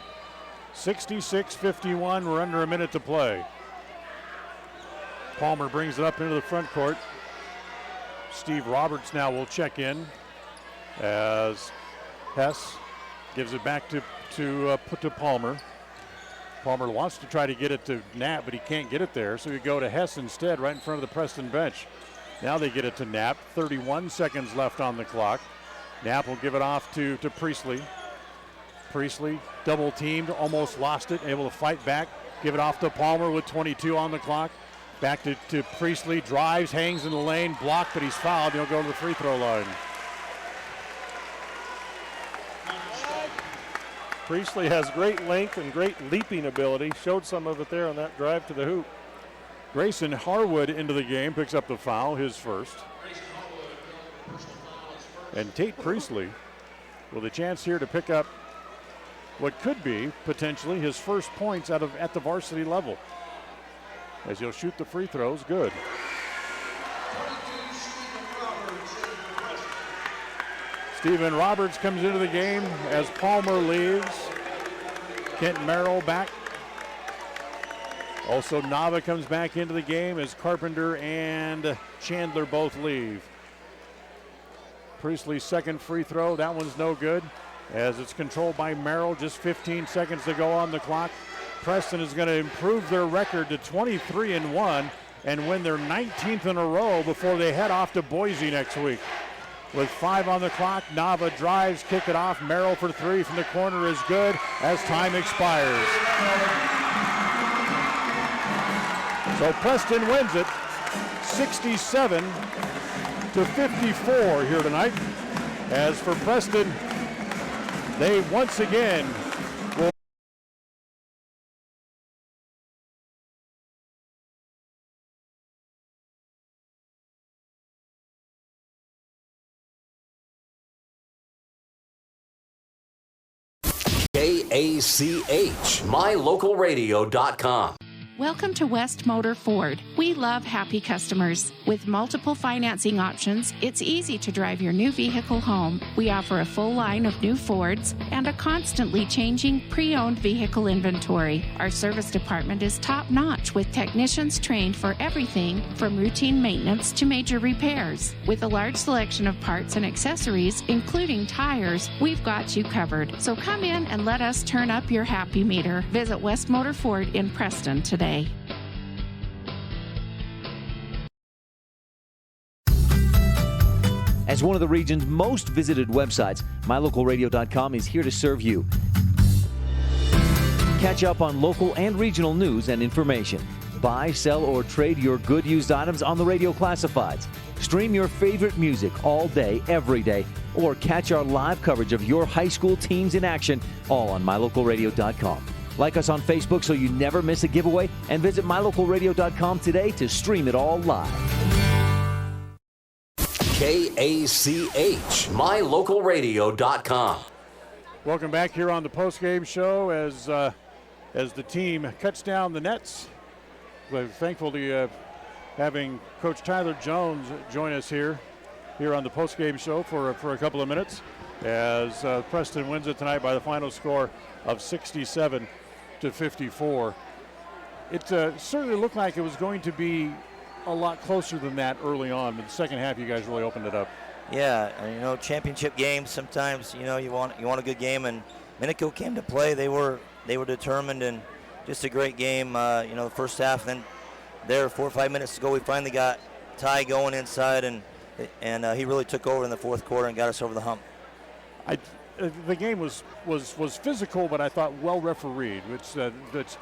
66-51, we're under a minute to play. Palmer brings it up into the front court. Steve Roberts now will check in as Hess gives it back to Palmer. Palmer wants to try to get it to Knapp, but he can't get it there, so we go to Hess instead, right in front of the Preston bench. Now they get it to Knapp. 31 seconds left on the clock. Knapp will give it off to Priestley. Priestley double teamed, almost lost it, able to fight back. Give it off to Palmer with 22 on the clock. Back to Priestley, drives, hangs in the lane, blocked, but he's fouled. He'll go to the free throw line. Priestley has great length and great leaping ability. Showed some of it there on that drive to the hoop. Grayson Harwood into the game, picks up the foul, his first. And Tate Priestley with a chance here to pick up what could be potentially his first points at the varsity level. As he'll shoot the free throws, good. Stephen Roberts comes into the game as Palmer leaves. Kent Merrill back. Also Nava comes back into the game as Carpenter and Chandler both leave. Priestley's second free throw, that one's no good as it's controlled by Merrill. Just 15 seconds to go on the clock. Preston is going to improve their record to 23-1 and win their 19th in a row before they head off to Boise next week. With 5 on the clock, Nava drives, kick it off. Merrill for 3 from the corner is good as time expires. So Preston wins it 67-54 here tonight. As for Preston, they once again will KACH, mylocalradio.com. Welcome to West Motor Ford. We love happy customers. With multiple financing options, it's easy to drive your new vehicle home. We offer a full line of new Fords and a constantly changing pre-owned vehicle inventory. Our service department is top-notch with technicians trained for everything from routine maintenance to major repairs. With a large selection of parts and accessories, including tires, we've got you covered. So come in and let us turn up your happy meter. Visit West Motor Ford in Preston today. As one of the region's most visited websites, mylocalradio.com is here to serve you. Catch up on local and regional news and information. Buy, sell, or trade your good used items on the radio classifieds. Stream your favorite music all day, every day, or catch our live coverage of your high school teams in action, all on mylocalradio.com. Like us on Facebook so you never miss a giveaway, and visit mylocalradio.com today to stream it all live. KACH, mylocalradio.com. Welcome back here on the postgame show as the team cuts down the nets. We're thankful to having Coach Tyler Jones join us here on the postgame show for a couple of minutes as Preston wins it tonight by the final score of 67-54. It certainly looked like it was going to be a lot closer than that early on, but the second half you guys really opened it up. Yeah, and championship games sometimes you want a good game, and Minico came to play. They were determined, and just a great game. The first half, then there 4 or 5 minutes to go, we finally got Ty going inside, and he really took over in the fourth quarter and got us over the hump. The game was physical, but I thought well refereed, which that's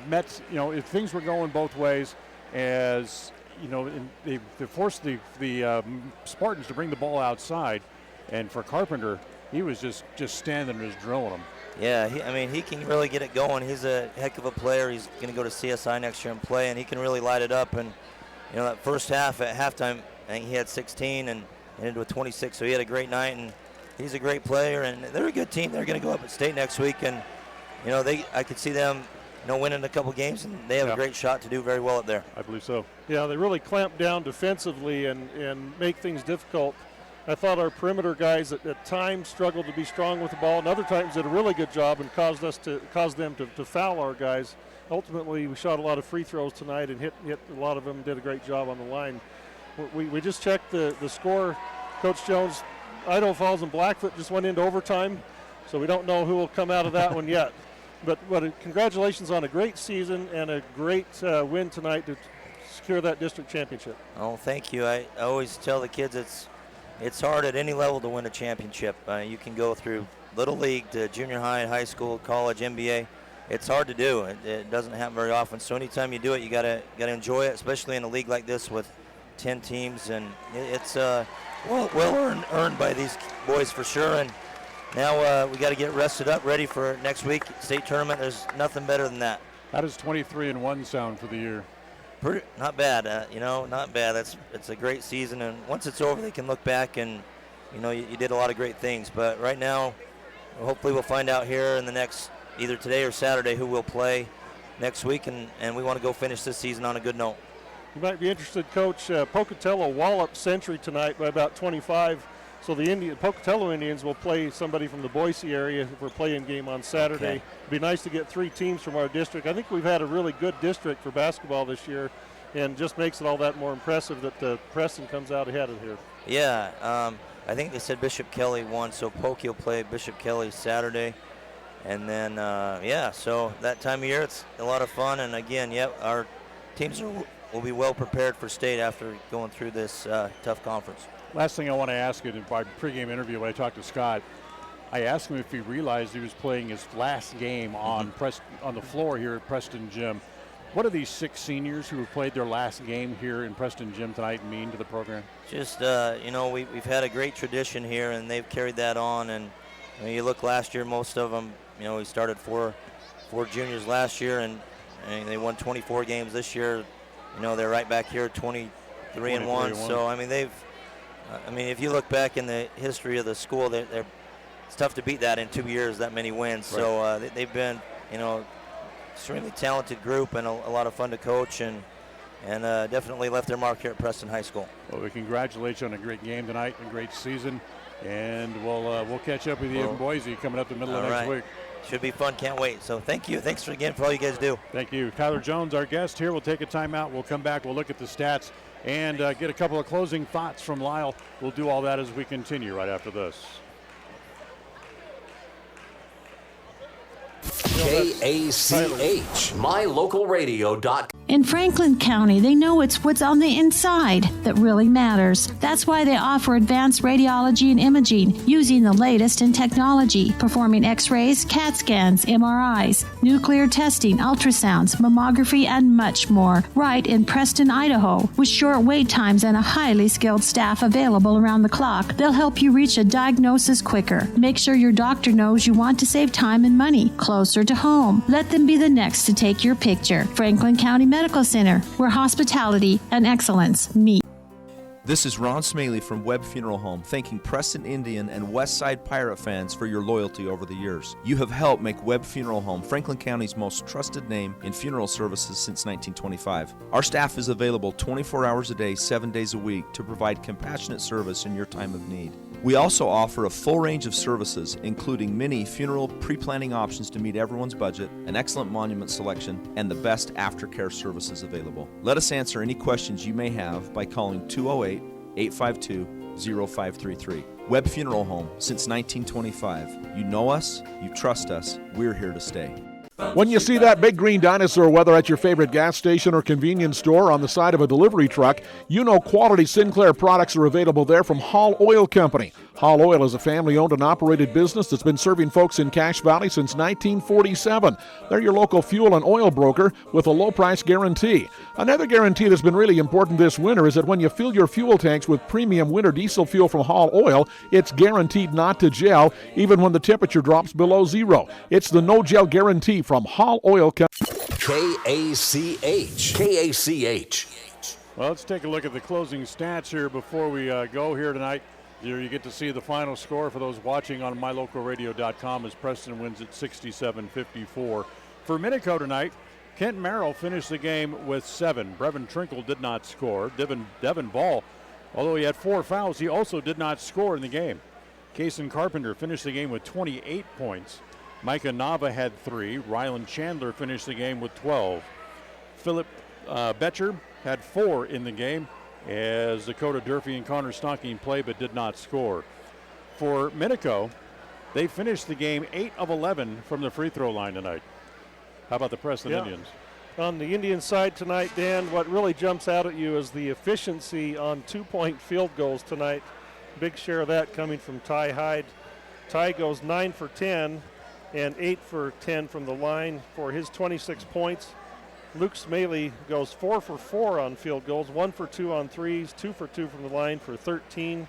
met. If things were going both ways, as they forced the Spartans to bring the ball outside, and for Carpenter, he was just standing and just drilling them. Yeah, he can really get it going. He's a heck of a player. He's going to go to CSI next year and play, and he can really light it up. And that first half at halftime, I think he had 16 and ended with 26. So he had a great night, and he's a great player. And they're a good team. They're going to go up at state next week, and I could see them winning a couple games, and they have a great shot to do very well up there. I believe so. Yeah, they really clamp down defensively and make things difficult. I thought our perimeter guys at times struggled to be strong with the ball, and other times did a really good job and caused them to foul our guys. ultimately we shot a lot of free throws tonight and hit a lot of them, did a great job on the line. We just checked the score. Coach Jones, Idaho Falls and Blackfoot just went into overtime, so we don't know who will come out of that one yet. But congratulations on a great season and a great win tonight to secure that district championship. Oh, thank you. I always tell the kids it's hard at any level to win a championship. You can go through Little League to junior high, high school, college, NBA. It's hard to do. It doesn't happen very often. So anytime you do it, you gotta enjoy it, especially in a league like this with 10 teams. And it's well earned by these boys for sure. And now we got to get rested up, ready for next week state tournament. There's nothing better than that. How does 23-1 sound for the year? Not bad, not bad. It's a great season, and once it's over, they can look back and, you did a lot of great things. But right now, hopefully we'll find out here in the next, either today or Saturday, who will play next week, and we want to go finish this season on a good note. You might be interested, Coach. Pocatello walloped Century tonight by about 25. So the Pocatello Indians will play somebody from the Boise area for a play-in game on Saturday. Okay. It'd be nice to get 3 teams from our district. I think we've had a really good district for basketball this year, and just makes it all that more impressive that Preston comes out ahead of here. Yeah, I think they said Bishop Kelly won, so Pokey will play Bishop Kelly Saturday. And then, so that time of year, it's a lot of fun. And again, our teams will be well prepared for state after going through this tough conference. Last thing I want to ask you, in my pregame interview when I talked to Scott, I asked him if he realized he was playing his last game on the floor here at Preston Gym. What do these 6 seniors who have played their last game here in Preston Gym tonight mean to the program? Just, we've had a great tradition here, and they've carried that on. And you look last year, most of them, we started four juniors last year, and they won 24 games this year. They're right back here, 23-1. So, if you look back in the history of the school, it's tough to beat that in 2 years, that many wins. Right. So they've been, extremely talented group and a lot of fun to coach, and definitely left their mark here at Preston High School. Well, we congratulate you on a great game tonight and a great season, and we'll catch up with you in Boise coming up the middle of next week. Should be fun. Can't wait. So thank you. Thanks again for all you guys do. Thank you. Tyler Jones, our guest here. We'll take a timeout. We'll come back. We'll look at the stats and get a couple of closing thoughts from Lyle. We'll do all that as we continue right after this. KACH, mylocalradio.com. In Franklin County, they know it's what's on the inside that really matters. That's why they offer advanced radiology and imaging using the latest in technology, performing x-rays, CAT scans, MRIs, nuclear testing, ultrasounds, mammography, and much more, right in Preston, Idaho. With short wait times and a highly skilled staff available around the clock, they'll help you reach a diagnosis quicker. Make sure your doctor knows you want to save time and money closer to home. Let them be the next to take your picture. Franklin County Medical Center, where hospitality and excellence meet. This is Ron Smaley from Webb Funeral Home, thanking Preston Indian and Westside Pirate fans for your loyalty over the years. You have helped make Webb Funeral Home Franklin County's most trusted name in funeral services since 1925. Our staff is available 24 hours a day, 7 days a week to provide compassionate service in your time of need. We also offer a full range of services, including many funeral pre-planning options to meet everyone's budget, an excellent monument selection, and the best aftercare services available. Let us answer any questions you may have by calling 208-852-0533. Webb Funeral Home, since 1925. You know us, you trust us, we're here to stay. When you see that big green dinosaur, whether at your favorite gas station or convenience store on the side of a delivery truck, you know quality Sinclair products are available there from Hall Oil Company. Hall Oil is a family-owned and operated business that's been serving folks in Cache Valley since 1947. They're your local fuel and oil broker with a low-price guarantee. Another guarantee that's been really important this winter is that when you fill your fuel tanks with premium winter diesel fuel from Hall Oil, it's guaranteed not to gel, even when the temperature drops below zero. It's the no-gel guarantee from Hall Oil Company. KACH. Well, let's take a look at the closing stats here before we go here tonight. Here you get to see the final score for those watching on mylocalradio.com as Preston wins at 67-54. For Minico tonight, Kent Merrill finished the game with 7. Brevin Trinkle did not score. Devin Ball, although he had 4 fouls, he also did not score in the game. Kason Carpenter finished the game with 28 points. Micah Nava had 3. Rylan Chandler finished the game with 12. Philip Betcher had 4 in the game, as Dakota Durfee and Connor Stocking played but did not score. For Minico, they finished the game 8 of 11 from the free throw line tonight. How about the Preston Indians? On the Indian side tonight, Dan, what really jumps out at you is the efficiency on 2-point field goals tonight. Big share of that coming from Ty Hyde. Ty goes 9 for 10 and 8 for 10 from the line for his 26 points. Luke Smaley goes 4 for 4 on field goals, 1 for 2 on threes, 2 for 2 from the line for 13.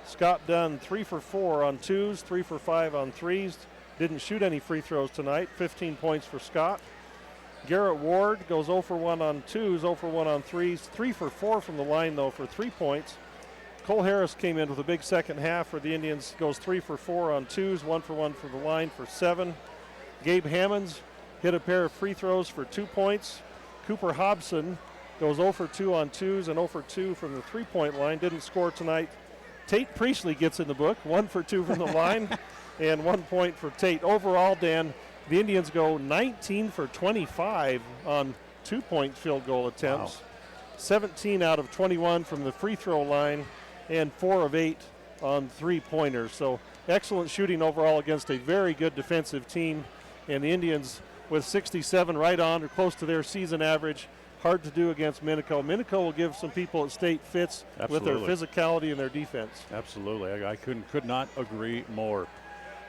Scott Dunn 3 for 4 on twos, 3 for 5 on threes. Didn't shoot any free throws tonight, 15 points for Scott. Garrett Ward goes 0 for 1 on twos, 0 for 1 on threes, 3 for 4 from the line though for 3 points. Cole Harris came in with a big second half for the Indians, goes 3 for 4 on twos, 1 for 1 from the line for 7. Gabe Hammonds hit a pair of free throws for 2 points. Cooper Hobson goes 0 for 2 on twos and 0 for 2 from the 3-point line, didn't score tonight. Tate Priestley gets in the book, 1 for 2 from the line and 1 point for Tate. Overall, Dan, the Indians go 19 for 25 on 2-point field goal attempts. Wow. 17 out of 21 from the free throw line and 4 of 8 on 3-pointers. So excellent shooting overall against a very good defensive team. And the Indians with 67 right on or close to their season average. Hard to do against Minico. Minico will give some people at state fits with their physicality and their defense. Absolutely. I could not agree more.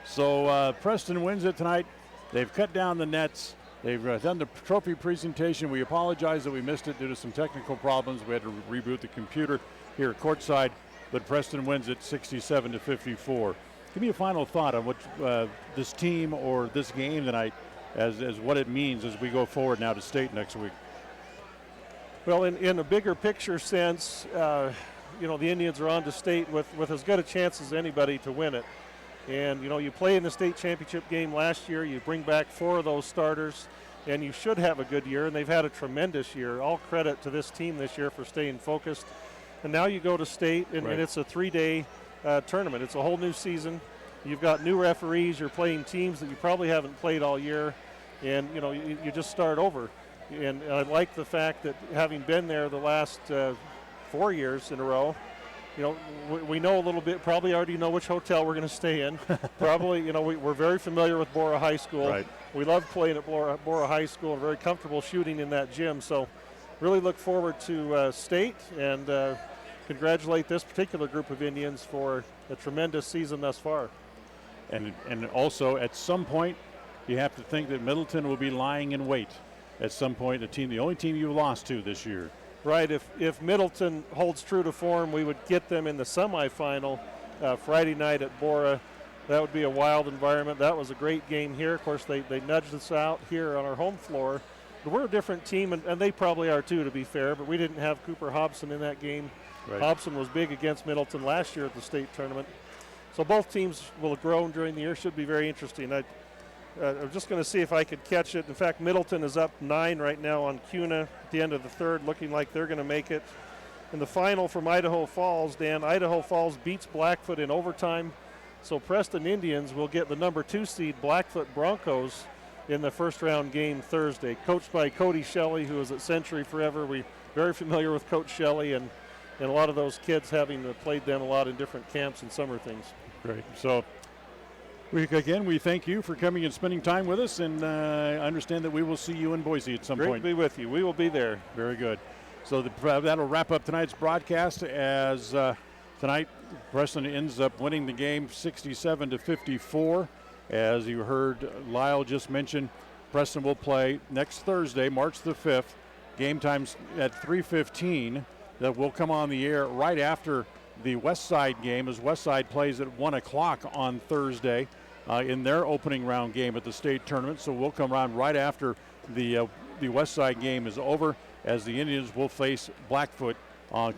So Preston wins it tonight. They've cut down the nets. They've done the trophy presentation. We apologize that we missed it due to some technical problems. We had to reboot the computer here courtside, but Preston wins it 67-54. Give me a final thought on what this team or this game tonight as what it means as we go forward now to state next week. Well, in a bigger picture sense, the Indians are on to state with as good a chance as anybody to win it. And, you play in the state championship game last year, you bring back 4 of those starters, and you should have a good year, and they've had a tremendous year. All credit to this team this year for staying focused. And now you go to state, and it's a 3-day tournament. It's a whole new season. You've got new referees. You're playing teams that you probably haven't played all year, and, you just start over. And I like the fact that having been there the last 4 years in a row, we know a little bit, probably already know which hotel we're going to stay in. Probably, we're very familiar with Bora High School. Right. We love playing at Bora High School and very comfortable shooting in that gym. So really look forward to state and congratulate this particular group of Indians for a tremendous season thus far. And also at some point you have to think that Middleton will be lying in wait at some point, the only team you lost to this year. Right, if Middleton holds true to form, we would get them in the semifinal Friday night at Bora. That would be a wild environment. That was a great game here. Of course, they nudged us out here on our home floor. But we're a different team, and they probably are too, to be fair, but we didn't have Cooper Hobson in that game. Right. Hobson was big against Middleton last year at the state tournament. So both teams will have grown during the year. Should be very interesting. I'm just going to see if I could catch it. In fact, Middleton is up 9 right now on Cuna at the end of the third, looking like they're going to make it. In the final from Idaho Falls, Dan, Idaho Falls beats Blackfoot in overtime. So Preston Indians will get the number 2 seed Blackfoot Broncos in the first round game Thursday. Coached by Cody Shelley, who was at Century forever. We're very familiar with Coach Shelley and a lot of those kids having played them a lot in different camps and summer things. Great. So we thank you for coming and spending time with us, and I understand that we will see you in Boise at some point. Great to be with you. We will be there. Very good. So that'll wrap up tonight's broadcast as tonight Preston ends up winning the game 67-54. As you heard Lyle just mention, Preston will play next Thursday, March the 5th. Game time's at 3:15. That will come on the air right after the Westside game, as Westside plays at 1 o'clock on Thursday in their opening round game at the state tournament. So we'll come around right after the Westside game is over, as the Indians will face Blackfoot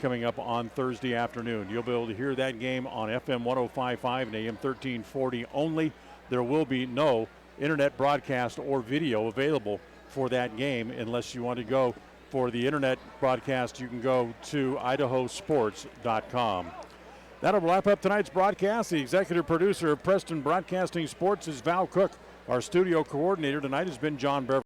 coming up on Thursday afternoon. You'll be able to hear that game on FM 105.5 and AM 1340 only. There will be no internet broadcast or video available for that game unless you want to go for the internet broadcast. You can go to idahosports.com. That'll wrap up tonight's broadcast. The executive producer of Preston Broadcasting Sports is Val Cook. Our studio coordinator tonight has been John Beverly.